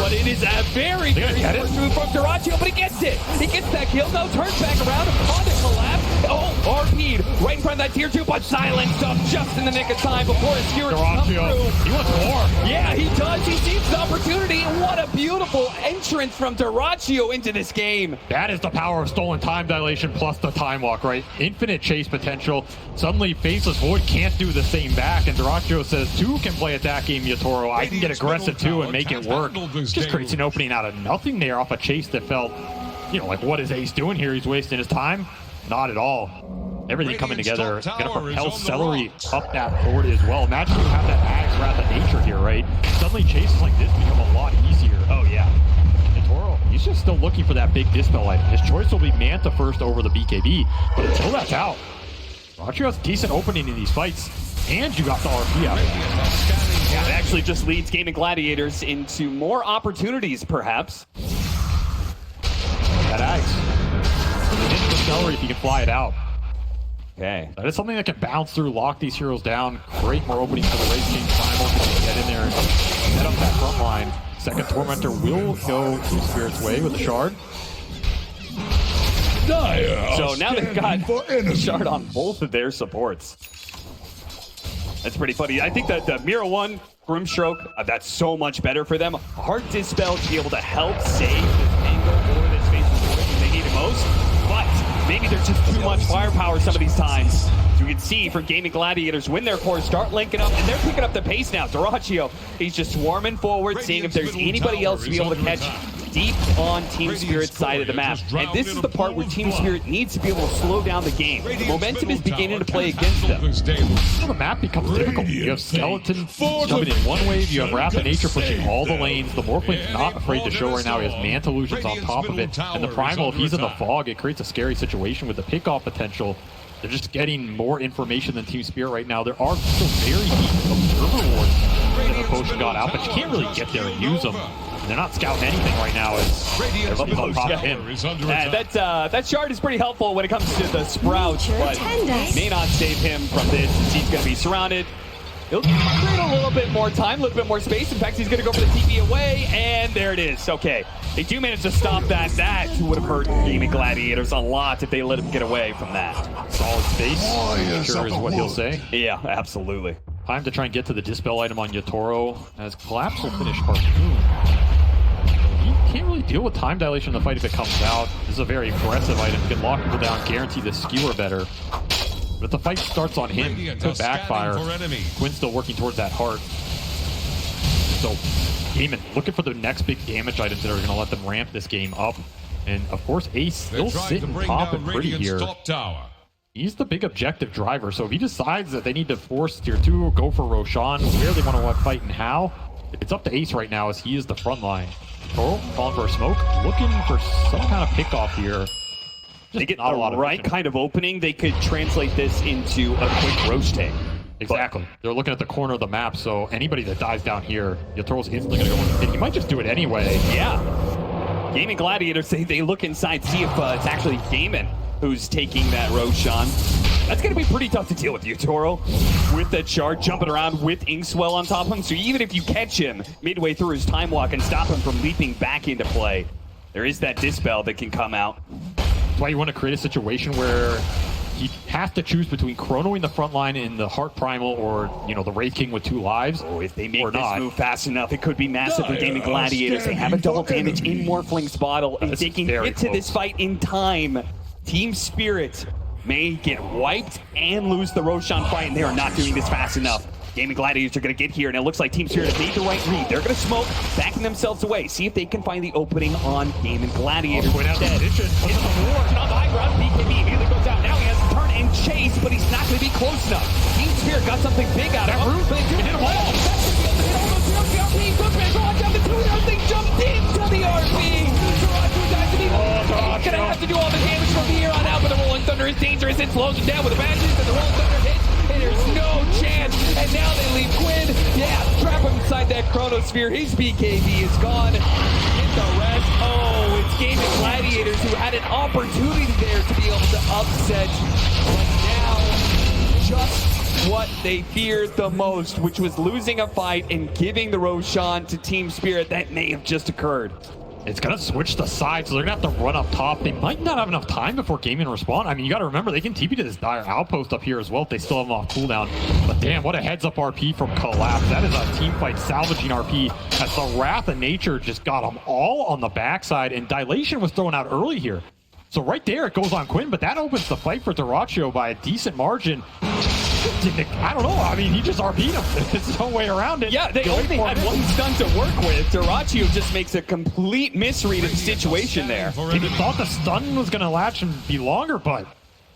but it is a very, very good move from Dyrachio, but he gets it. He gets that kill, though, turns back around, on the collapse. Oh, RP'd right in front of that tier 2, but silenced up just in the nick of time before his Spirit comes through. He wants more. Yeah, he does. He sees the opportunity, and what a beautiful entrance from Dyrachio into this game. That is the power of stolen time dilation plus the time walk, right? Infinite chase potential. Suddenly, Faceless Void can't do the same back, and Dyrachio says, 2 can play at that game, Yatoro. I can get aggressive too and make it work. Just creates an opening out of nothing there off a chase that felt, like, what is Ace doing here? He's wasting his time? Not at all. Everything coming together, gonna propel Celery up that board as well. Imagine you have that Axe Wrath of Nature here, right? Suddenly chases like this become a lot easier. Oh, yeah. Toro, he's just still looking for that big Dispel item. His choice will be Manta first over the BKB, but until that's out, Dyrachio has a decent opening in these fights, and you got the RP out. Yeah, it actually just leads Gaimin Gladiators into more opportunities, perhaps. That Axe. Into the Celery if you can fly it out. Okay. That is something that can bounce through, lock these heroes down, create more openings for the Race King Primal to get in there and head up that front line. Second Tormentor will go to Spirit's way with the Shard. So now they've got a Shard on both of their supports. That's pretty funny. I think that the Mira 1 Grimstroke, that's so much better for them. Hard Dispel to be able to help save this angle or this phase when they need it most. But maybe there's just too much firepower some of these times. As you can see from Gaimin Gladiators, when their cores start linking up, and they're picking up the pace now. Dyrachio, he's just swarming forward, seeing if there's anybody else to be able to catch deep on Team Spirit's side of the map. And this is the part where Team Spirit needs to be able to slow down the game. Momentum is beginning to play against them. So the map becomes difficult. You have Skeleton coming in one wave, you have Wrath of Nature pushing all the lanes. The Morphling's not afraid to show right now. He has Manta Illusions on top of it. And the Primal, if he's in the fog, it creates a scary situation with the pickoff potential. They're just getting more information than Team Spirit right now. There are still very deep observer wards that the potion got out, but you can't really get there and use them. They're not scouting anything right now as they're looking on top of him. That shard is pretty helpful when it comes to the Sprout, but may not save him from this as he's going to be surrounded. He'll create a little bit more time, a little bit more space. In fact, he's going to go for the TP away, and there it is. Okay, they do manage to stop that. That would have hurt Gaimin Gladiators a lot if they let him get away from that. Solid space, sure is what he'll say. Yeah, absolutely. Time to try and get to the Dispel item on Yatoro, as Collapse will finish Harpoon. He can't really deal with time dilation in the fight if it comes out. This is a very aggressive item. He can lock people down, guarantee the skewer better. But if the fight starts on him, it could backfire. Quinn's still working towards that heart. So, Gaimin looking for the next big damage items that are going to let them ramp this game up. And of course, Ace still sitting top and pretty here. He's the big objective driver, so if he decides that they need to force tier 2, go for Roshan, where they want to fight and how, it's up to Ace right now as he is the front line. Toro calling for a smoke, looking for some kind of pickoff here. They get the right kind of opening, they could translate this into a quick roach take. Exactly. They're looking at the corner of the map, so anybody that dies down here, Yatoro's instantly going to go in the pit. He might just do it anyway. Yeah. Gaimin Gladiators, they look inside, see if it's actually Gaimin who's taking that Roshan. That's going to be pretty tough to deal with, Yatoro, with that shard jumping around with Inkswell on top of him. So even if you catch him midway through his time walk and stop him from leaping back into play, there is that Dispel that can come out. That's why you want to create a situation where he has to choose between chronoing the front line in the Heart Primal or, you know, the Wraith King with 2 lives. Oh, if they make this move fast enough, it could be massive for Gaimin Gladiators. They have a double damage in Morphling's bottle. If they can get to this fight in time, Team Spirit may get wiped and lose the Roshan fight, and they are not doing this fast enough. Gaimin Gladiators are going to get here, and it looks like Team Spirit has made the right read. They're going to smoke, backing themselves away. See if they can find the opening on Gaimin Gladiators. Instead, it's on the high ground. BKB immediately goes out. Now he has to turn and chase, but he's not going to be close enough. Team Spirit got something big out of him. They hit him all. They jumped into the RP. Gonna have to do all the damage from here on out, but the Rolling Thunder is dangerous. It slows him down with the badges, and the Rolling Thunder hits, and there's no chance. And now they leave Quinn. Yeah, trap him inside that Chronosphere. His BKB is gone. Hit the rest. Oh, it's Gaimin Gladiators who had an opportunity there to be able to upset. But now, just what they feared the most, which was losing a fight and giving the Roshan to Team Spirit, that may have just occurred. It's going to switch the side, so they're going to have to run up top. They might not have enough time before Gaimin respond. I mean, you got to remember, they can TP to this dire outpost up here as well if they still have them off cooldown. But damn, what a heads-up RP from Collapse. That is a team fight salvaging RP as the Wrath of Nature just got them all on the backside, and Dilation was thrown out early here. So right there, it goes on Quinn, but that opens the fight for Dyrachyo by a decent margin. I don't know. I mean, he just RP'd him. There's no way around it. Yeah, they only had one stun to work with. Dyrachyo just makes a complete misread of the situation there. He thought the stun was going to latch and be longer, but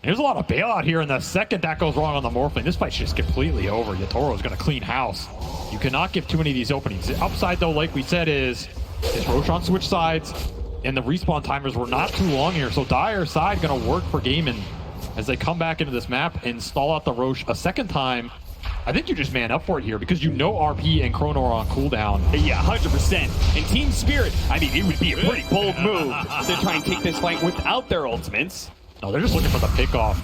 there's a lot of bailout here. And the second that goes wrong on the Morphling, this fight's just completely over. Yatoro's going to clean house. You cannot give too many of these openings. The upside, though, like we said, is Roshan switch sides, and the respawn timers were not too long here. So Dire side going to work for Gaimin as they come back into this map and stall out the Roche a second time. I think you just man up for it here because you know RP and Chrono are on cooldown. Yeah, 100%. And Team Spirit, I mean, it would be a pretty bold move to try and take this fight without their ultimates. No, they're just looking for the pickoff.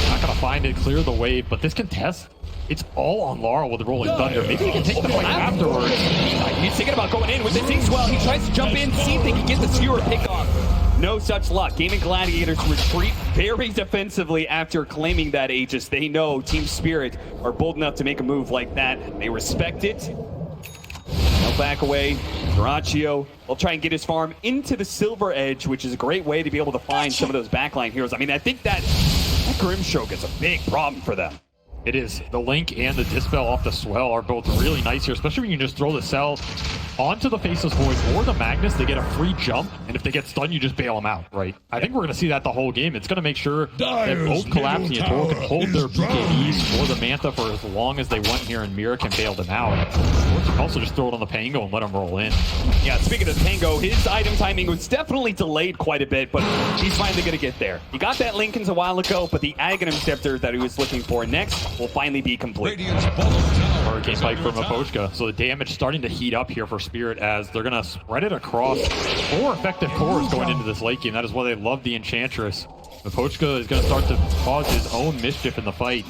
Not going to find it, clear the wave, but this contest, it's all on Laurel with the Rolling Thunder. Maybe he can take the fight afterwards. He's thinking about going in with the Inkswell. He tries to jump in, see if they can get the skewer pickoff. No such luck. Gaimin Gladiators retreat very defensively after claiming that Aegis. They know Team Spirit are bold enough to make a move like that. They respect it. They'll back away. Dyrachyo will try and get his farm into the Silver Edge, which is a great way to be able to find some of those backline heroes. I mean, I think that Grimstroke is a big problem for them. It is. The Link and the Dispel off the Swell are both really nice here, especially when you just throw the Cell onto the Faceless Void or the Magnus. They get a free jump, and if they get stunned, you just bail them out, right? I think we're going to see that the whole game. It's going to make sure that both Collapse and Yatoro can hold their BKBs or the Mantha for as long as they want here, and Mira can bail them out. Or you can also just throw it on the Pango and let them roll in. Yeah, speaking of Pango, his item timing was definitely delayed quite a bit, but he's finally going to get there. He got that Linken's a while ago, but the Aghanim Scepter that he was looking for next will finally be complete. Hurricane Pike from Mapochka. So the damage starting to heat up here for Spirit as they're going to spread it across 4 effective cores going into this late game. That is why they love the Enchantress. Mapochka is going to start to cause his own mischief in the fight.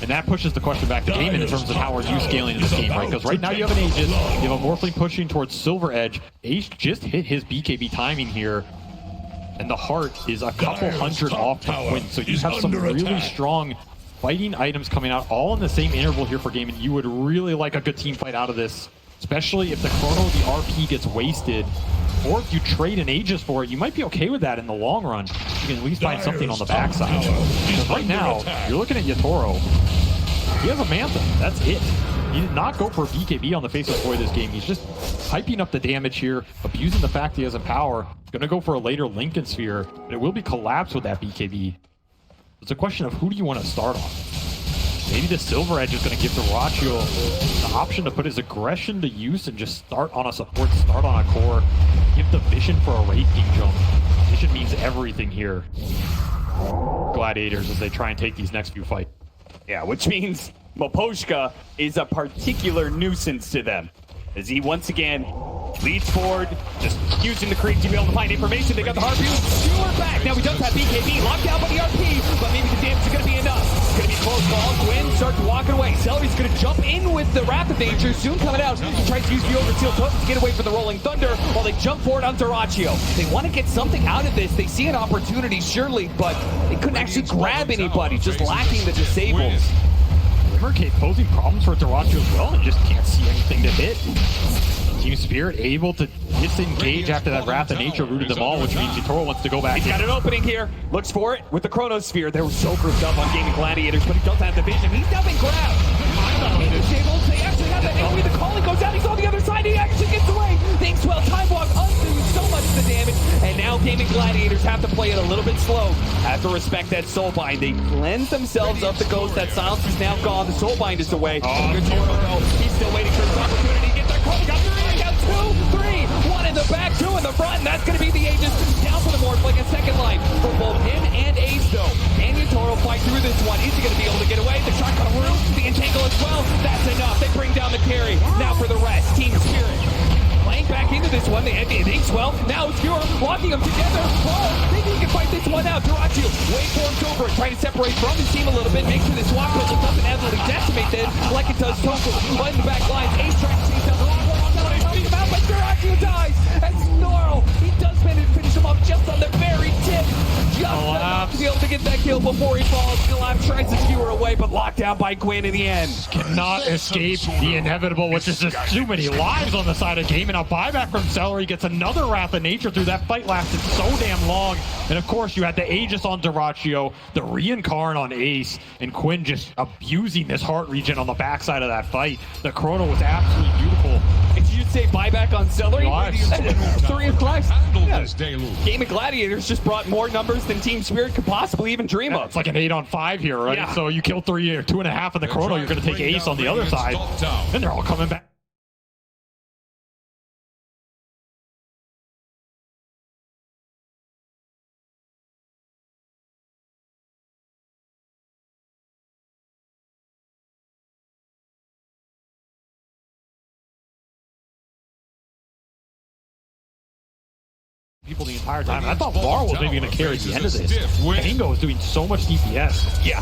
And that pushes the question back to Gaimin in terms of how are you scaling in this game, right? Because right now you have an Aegis, you have a Morphling pushing towards Silver Edge. Ace just hit his BKB timing here, and the heart is a couple hundred off the Quinn. So you have some really strong fighting items coming out all in the same interval here for Gaimin. You would really like a good team fight out of this, especially if the Chrono, the RP gets wasted, or if you trade an Aegis for it. You might be okay with that in the long run. You can at least find something on the backside. Because right now, you're looking at Yatoro. He has a Manta. That's it. He did not go for a BKB on the Faceless Void this game. He's just hyping up the damage here, abusing the fact he has a power. He's going to go for a later Lincoln Sphere, but it will be collapsed with that BKB. It's a question of who do you want to start on? Maybe the Silver Edge is going to give Dyrachyo the option to put his aggression to use and just start on a support, start on a core, give the vision for a Wraith King jump. Vision means everything here. Gladiators as they try and take these next few fights. Yeah, which means Moposhka is a particular nuisance to them, as he once again leads forward, just using the creep to be able to find information. They got the Harpy, Skewer back. Now he does have BKB locked down by the RP, but maybe the damage is going to be enough. It's going to be a close call. Gwyn starts walking away. Celery's going to jump in with the Wrath of Nature, soon coming out. He tries to use the Overseal Totem to get away from the Rolling Thunder while they jump forward on Dyrachyo. They want to get something out of this. They see an opportunity, surely, but they couldn't actually grab anybody, just lacking the disables. Glimmercape posing problems for Dyrachyo as well, and just can't see anything to hit. Team Spirit able to disengage after that Wrath of Nature rooted them all, which means Yatoro wants to go back. He's got an opening here. Looks for it with the Chronosphere. They were so grouped up on Gaimin Gladiators, but he does have the vision. He's now been grabbed. They actually have that AoE. The calling goes out. He's on the other side. He actually gets away. Things well. Time Walk undoes so much of the damage. And now Gaimin Gladiators have to play it a little bit slow. Have to respect that Soulbind. They cleanse themselves of the ghost. That silence is now gone. The Soulbind is away. He's still waiting for his opportunity to get there. Cole got 2, 3, 1 in the back, 2 in the front, and that's going to be the Aegis down for the Morphling in second life for both him and Ace, though. And Yatoro fight through this one. Is he going to be able to get away? The shot cut through, the entangle as well. That's enough. They bring down the carry. Now for the rest, Team Spirit. Playing back into this one, the Inks well. Now it's Pure, locking them together. Oh, maybe he can fight this one out. Dyrachyo waveforms over it, trying to separate from his team a little bit. Makes sure the swap puzzle doesn't absolutely decimate this like it does Tofu. Right in the back lines, Ace trying to chase down the wrong out, but Dyrachyo dies, and Snarl, he does manage to finish him off just on the very tip. Just enough to be able to get that kill before he falls. Collapse tries to skewer away, but locked down by Gwyn in the end. Cannot escape the inevitable, which is just too many lives on the side of Gaimin. A buyback from Celery gets another Wrath of Nature through. That fight lasted so damn long. And of course, you had the Aegis on Dyrachyo, the Reincarn on Ace, and Quinn just abusing this heart regen on the backside of that fight. The Chrono was absolutely beautiful. If you'd say buyback on Celery, 3 lives. Yeah. Gaimin Gladiators just brought more numbers than Team Spirit could possibly even dream of. It's like an 8-on-5 here, right? Yeah. So you kill 3 or 2.5 in the Chrono, you're going to take Ace on the other side, and they're all coming back. People the entire time. I thought Var was maybe going to carry the end of this. Tango is doing so much DPS. Yeah.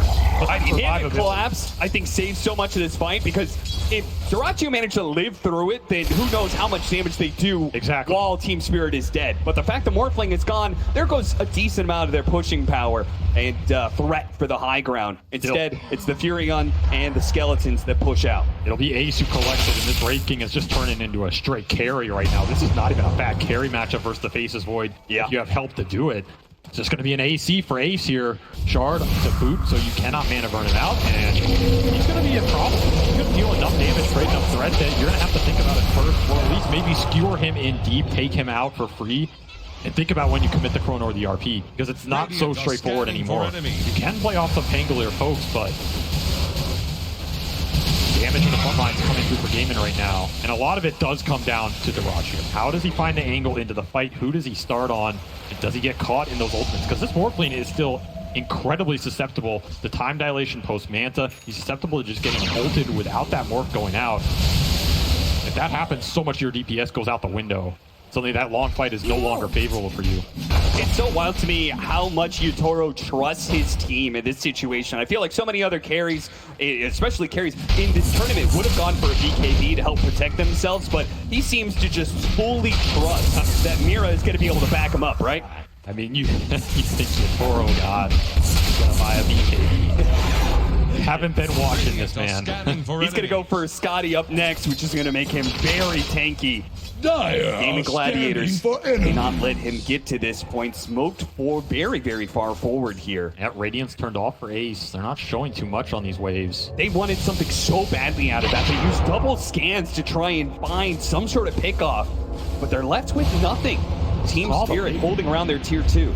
I mean, him and Collapse, I think, saved so much of this fight, because if Dyrachyo managed to live through it, then who knows how much damage they do while Team Spirit is dead. But the fact the Morphling is gone, there goes a decent amount of their pushing power and threat for the high ground. Instead, it's the Furion and the Skeletons that push out. It'll be Ace who collects it, and this Wraith King is just turning into a straight carry right now. This is not even a bad carry matchup versus the Faceless Void. Yeah. If you have help to do it. It's just going to be an AC for Ace here. Shard to boot, so you cannot mana burn him out, and he's going to be a problem. He's going to deal enough damage, trade enough threat that you're going to have to think about it first, or at least maybe skewer him in deep, take him out for free, and think about when you commit the Chrono or the RP, because it's not so straightforward anymore. You can play off some Pangolier folks, but damage in the front lines coming through for Gaimin right now, and a lot of it does come down to Dyrachyo. How does he find the angle into the fight? Who does he start on? And does he get caught in those ultimates? Because this Morphling is still incredibly susceptible to time dilation post Manta. He's susceptible to just getting ulted without that morph going out. If that happens, so much of your DPS goes out the window. Suddenly that long fight is no longer favorable for you. It's so wild to me how much Yutoro trusts his team in this situation. I feel like so many other carries, especially carries in this tournament, would have gone for a BKB to help protect themselves, but he seems to just fully trust that Mira is going to be able to back him up, right? I mean, you think Yutoro, God, is going to buy a BKB. Haven't been watching this man. He's going to go for Scotty up next, which is going to make him very tanky. Gaimin Gladiators cannot let him get to this point. Smoked for very, very far forward here. Yeah, Radiance turned off for Ace. They're not showing too much on these waves. They wanted something so badly out of that. They used double scans to try and find some sort of pickoff, but they're left with nothing. Team Spirit holding around their tier 2.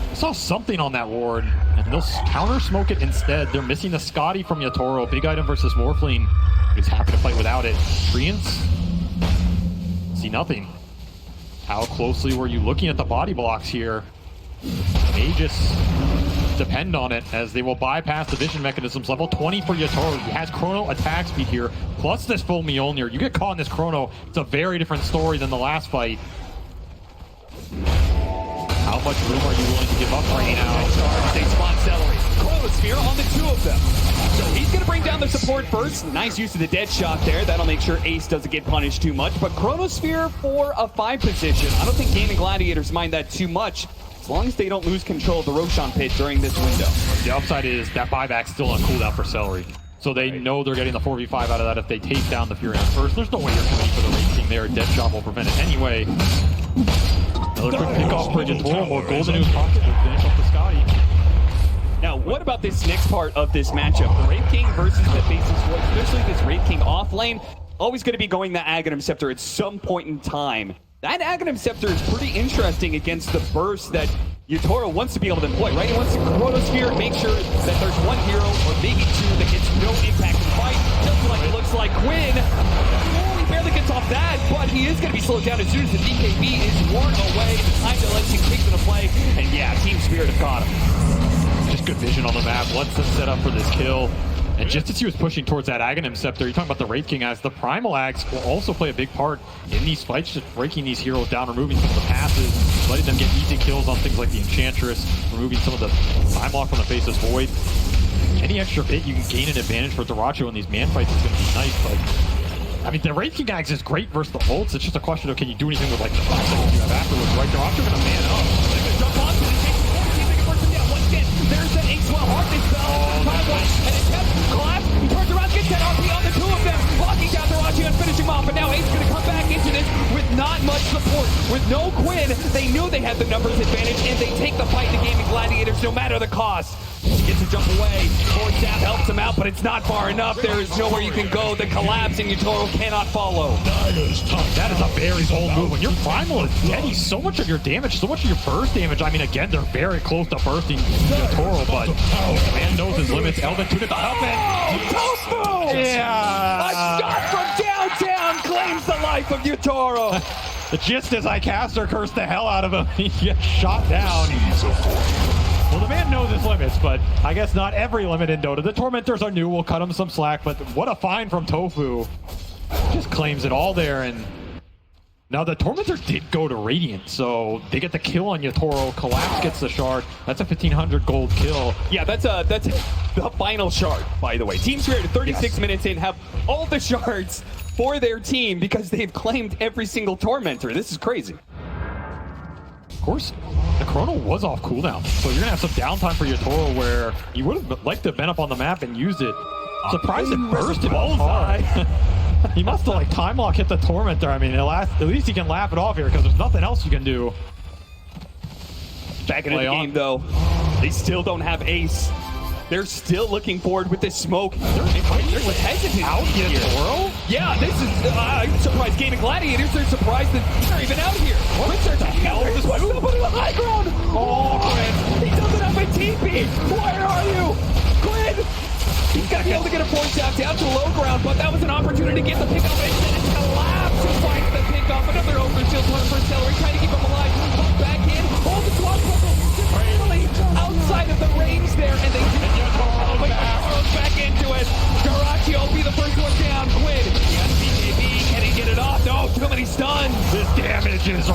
I saw something on that ward, and they'll counter smoke it instead. They're missing the Scotty from Yatoro. Big item versus Morphling. He's happy to fight without it. Treants? See nothing. How closely were you looking at the body blocks here? May just depend on it, as they will bypass the vision mechanisms. Level 20 for Yatoro. He has Chrono attack speed here, plus this full Mjolnir. You get caught in this Chrono, it's a very different story than the last fight. How much room are you willing to give up right now? They spawn Celery. Chronosphere on the 2 of them. So he's going to bring down the support first. Nice use of the dead shot there. That'll make sure Ace doesn't get punished too much. But Chronosphere for a 5 position. I don't think Gaimin Gladiators mind that too much, as long as they don't lose control of the Roshan pit during this window. The upside is that buyback's still on cooldown for Celery. So they know they're getting the 4v5 out of that if they take down the Fury on first. There's no way you're committing for the raid team there. Dead shot will prevent it anyway. Another quick pick off for Yatoro. More golden in his pocket to finish up the Scotty. Now, what about this next part of this matchup? The Wraith King versus the Faceless Void, especially this Wraith King off lane, always going to be going the Aghanim Scepter at some point in time. That Aghanim Scepter is pretty interesting against the burst that Yutoro wants to be able to employ, right? He wants to Chronosphere, make sure that there's one hero, or maybe 2, that gets no impact in the fight. Just like it looks like Quinn. Oh, he barely gets off that, but he is going to be slowed down as soon as the BKB is worn away. The time dilation kicks into play, and yeah, Team Spirit have caught him. Just good vision on the map, lets them set up for this kill. And just as he was pushing towards that Aghanim Scepter, you're talking about the Wraith King, as the Primal Axe will also play a big part in these fights, just breaking these heroes down, removing some of the passes, letting them get easy kills on things like the Enchantress, removing some of the time lock from the Faceless Void. Any extra bit you can gain an advantage for Daracho in these man fights is going to be nice, but I mean, the Wraith King Axe is great versus the ults. It's just a question of can you do anything with like the 5 seconds you have afterwards, right? Daracho going to man up. They're going to jump onto the take the point, see if they can burst him down. Once again, there's that Ace Well Hardness spell. And it's kept collapse. He turns around, gets that RP on the 2 of them, locking down Daracho and finishing him off. And now Ace is going to come back into this with not much support. With no Quinn, they knew they had the numbers advantage, and they take the fight to Gaimin Gladiators no matter the cost. He gets a jump away. Force Staff helps him out, but it's not far enough. There is nowhere you can go. The collapse and Yutoro cannot follow. That is a very bold move. When your Primal is dead, he's so much of your damage, so much of your burst damage. I mean, again, they're very close to bursting Yutoro, but man knows his limits. Elvin took it to Oh, Tofu! Yeah! A shot from downtown claims the life of Yutoro. Just as I caster cursed the hell out of him, he gets shot down. Well, the man knows his limits, but I guess not every limit in Dota. The Tormentors are new, we'll cut him some slack, but what a find from Tofu. Just claims it all there, and now the Tormentors did go to Radiant, so they get the kill on Yatoro. Collapse gets the shard. That's a 1,500 gold kill. Yeah, that's the final shard, by the way. Team Spirit, 36 minutes in, have all the shards for their team because they've claimed every single Tormentor. This is crazy. Of course, the Chrono was off cooldown, so you're going to have some downtime for Yatoro where you would have liked to have been up on the map and used it. Surprised it burst him off hard. He must have like time lock hit the Tormentor. I mean, at least he can laugh it off here because there's nothing else you can do. Back into the game, though. They still don't have Ace. They're still looking forward with this smoke. There's a hesitant out here. Yeah, this is I'm surprised. Gaimin Gladiators, they're surprised that they're even out here. What the hell is this? What's up on the high ground? Oh, Quinn. He doesn't have a TP. Where are you? Quinn! He's got to be able to get a force down to low ground, but that was an opportunity to get the pickup, and then it's collapse. He finds the pickup. Another overshield one for Celery, trying to keep him alive. Pump back in. Hold the swap bubble. Finally outside of the range there, and they back into it. Daracho will be the first one down. Quinn, he has BKB. Can he get it off? No, too many stuns. This damage is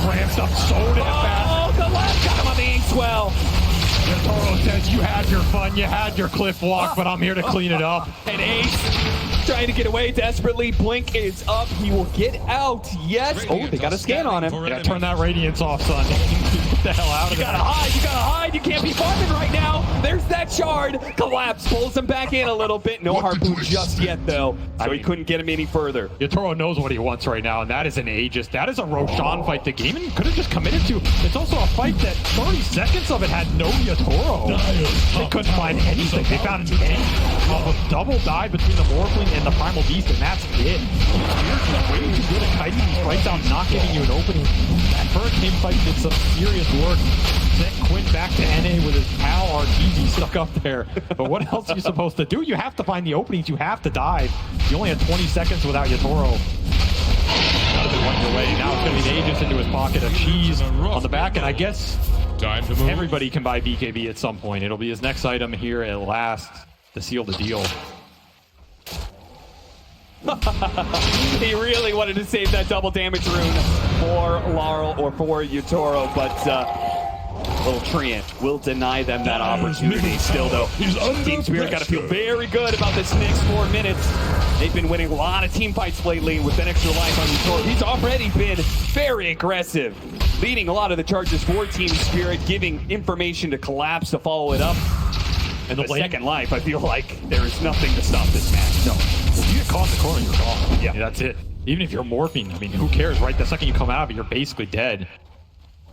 says, you had your fun, you had your cliff walk, but I'm here to clean it up. And Ace trying to get away desperately. Blink is up. He will get out. Yes. Oh, they got a scan on him. Yeah, turn that radiance off, son. Get the hell out of You there. gotta hide. You gotta hide. You can't be farming right now. There's that shard. Collapse. Pulls him back in a little bit. No harpoon just yet, though. So he couldn't get him any further. Yatoro knows what he wants right now, and that is an Aegis. That is a Roshan fight that Gaimin could have just committed to. It's also a fight that 30 seconds of it had no Yatoro. They couldn't find anything. They found an end of a double dive between the Morphling and the Primal Beast, and that's it. Spears is way too good at kiting these fights out, not giving you an opening. That Hurricane fight did some serious work. Sent Quinn back to NA with his pal RTG stuck up there. But what else are you supposed to do? You have to find the openings. You have to dive. You only had 20 seconds without Yatoro. That would have been one your way. Now it's going to be an Aegis into his pocket, a cheese on the back, and I guess everybody can buy BKB at some point. It'll be his next item here at last to seal the deal. He really wanted to save that double damage rune for Laurel or for Yatoro, but little Treant will deny them that opportunity. Still, though, Team Spirit got to feel very good about this next 4 minutes. They've been winning a lot of team fights lately with that extra life on Yatoro. He's already been very aggressive, leading a lot of the charges for Team Spirit, giving information to Collapse to follow it up. And the second life, I feel like there is nothing to stop this match. No. If you get caught in the corner, you're gone. Yeah, that's it. Even if you're morphing, I mean, who cares, right? The second you come out of it, you're basically dead.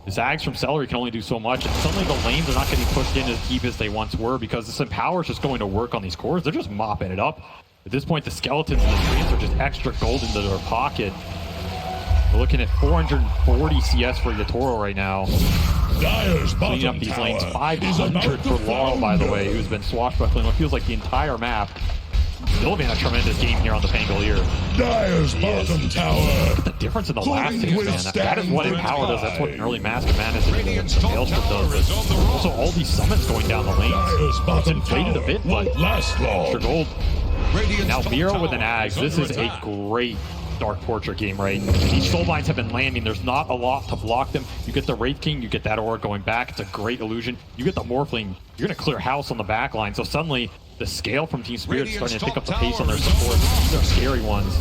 The Zags from Celery can only do so much, and suddenly the lanes are not getting pushed in as deep as they once were because this Empower is just going to work on these cores. They're just mopping it up. At this point, the Skeletons and the Treants are just extra gold into their pocket. We're looking at 440 CS for Yatoro right now. Cleaning up these lanes. 500 for Laurel, by the way, who's been swashbuckling what feels like the entire map. Still being a tremendous game here on the Pangolier. Dire's bottom tower. The difference in the last two, man. That is what Empower does. That's what an early Mask of Madness and Maelstrom does. Also, all these summons going down the lanes. It's inflated a bit, but extra gold. Now, Vero with an Axe. This is a great Dark Portrait game, right? These Soulbinds have been landing. There's not a lot to block them. You get the Wraith King, you get that aura going back. It's a great illusion. You get the Morphling, you're going to clear house on the back line. So suddenly, the scale from Team Spirit is starting to pick up the pace on their support. These are scary ones.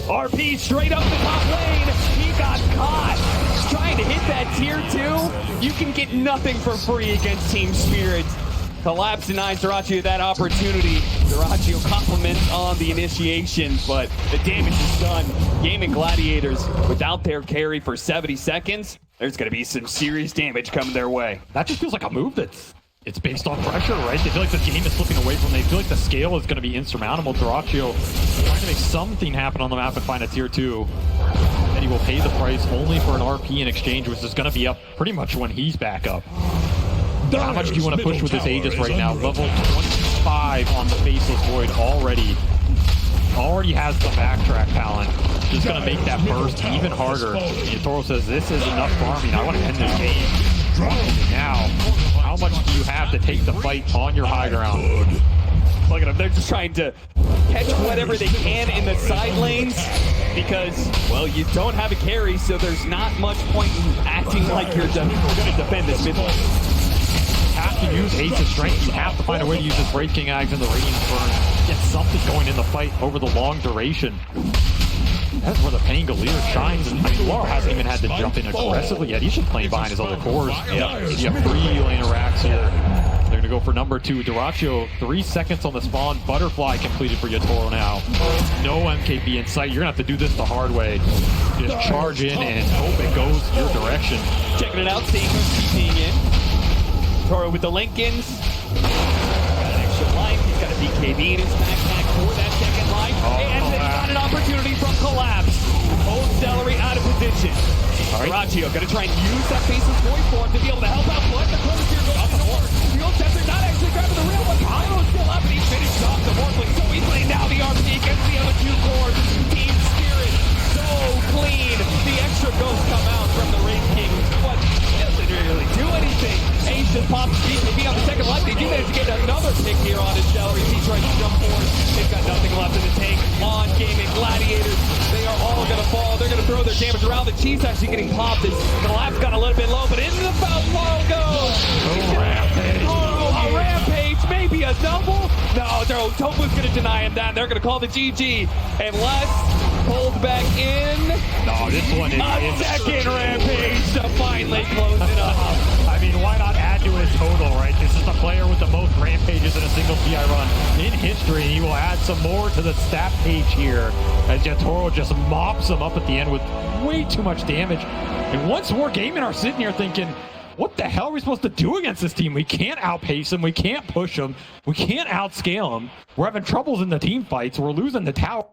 RP straight up the top lane. He got caught. Trying to hit that tier 2. You can get nothing for free against Team Spirit. Collapse denies Duraccio that opportunity. Duraccio compliments on the initiation, but the damage is done. Gaimin Gladiators, without their carry for 70 seconds, there's going to be some serious damage coming their way. That just feels like a move it's based on pressure, right? They feel like the game is slipping away from them. They feel like the scale is going to be insurmountable. Duraccio trying to make something happen on the map and find a tier 2. And he will pay the price only for an RP in exchange, which is going to be up pretty much when he's back up. How much do you want to push with this Aegis right now? Level 25 on the Faceless Void already has the backtrack talent. Just going to make that burst even harder. Yatoro says, this is enough farming. I want to end this game. Now, how much do you have to take the fight on your high ground? Look at them. They're just trying to catch whatever they can in the side lanes because, well, you don't have a carry, so there's not much point in acting like you're going to defend this mid lane. Have to use Ace's strength. You have to find a way to use this Wraith King Axe and the Radiance Burn. Get something going in the fight over the long duration. That's where the Pangolier shines. I mean, Laurel hasn't even had to jump in aggressively yet. He's just playing behind his other cores. Yeah, you have 3 lane racks here. They're going to go for number 2. Duraccio, 3 seconds on the spawn. Butterfly completed for Yatoro now. No MKB in sight. You're going to have to do this the hard way. Just charge in and hope it goes your direction. Checking it out, seeing who's TPing in. Toro with the Lincolns. Got an extra life. He's got a BKB in his backpack for that second life. And they got an opportunity from Collapse. Old Celery out of position. Duraccio going to try and use that Faceless Void form to be able to help out. But the corner here goes to the horse. The old Scepter not actually grabbing the real one. Pyro's still up and he finished off the Morphling so easily. Now the RP against the other 2 cores. Team Spirit so clean. The extra ghosts come out from the Wraith King. But doesn't really do anything. Ace just pops BKB on the second life. They do manage to get another pick here on his Celery. He tries to jump forward. They've got nothing left in the tank. On Gaimin Gladiators. They are all going to fall. They're going to throw their damage around. The Chief's actually getting popped. The lap's got a little bit low, but into the foul. Laurel goes. Laurel Dorocho. Topu's going to deny him that. They're going to call the GG. And Les pulled back in. No, this one is a second rampage to finally close it up. I mean, why not add to his total, right? This is the player with the most rampages in a single TI run in history. He will add some more to the stat page here as Yatoro just mops him up at the end with way too much damage. And once more, Gaimin are sitting here thinking, what the hell are we supposed to do against this team? We can't outpace him. We can't push him. We can't outscale him. We're having troubles in the team fights. We're losing the tower.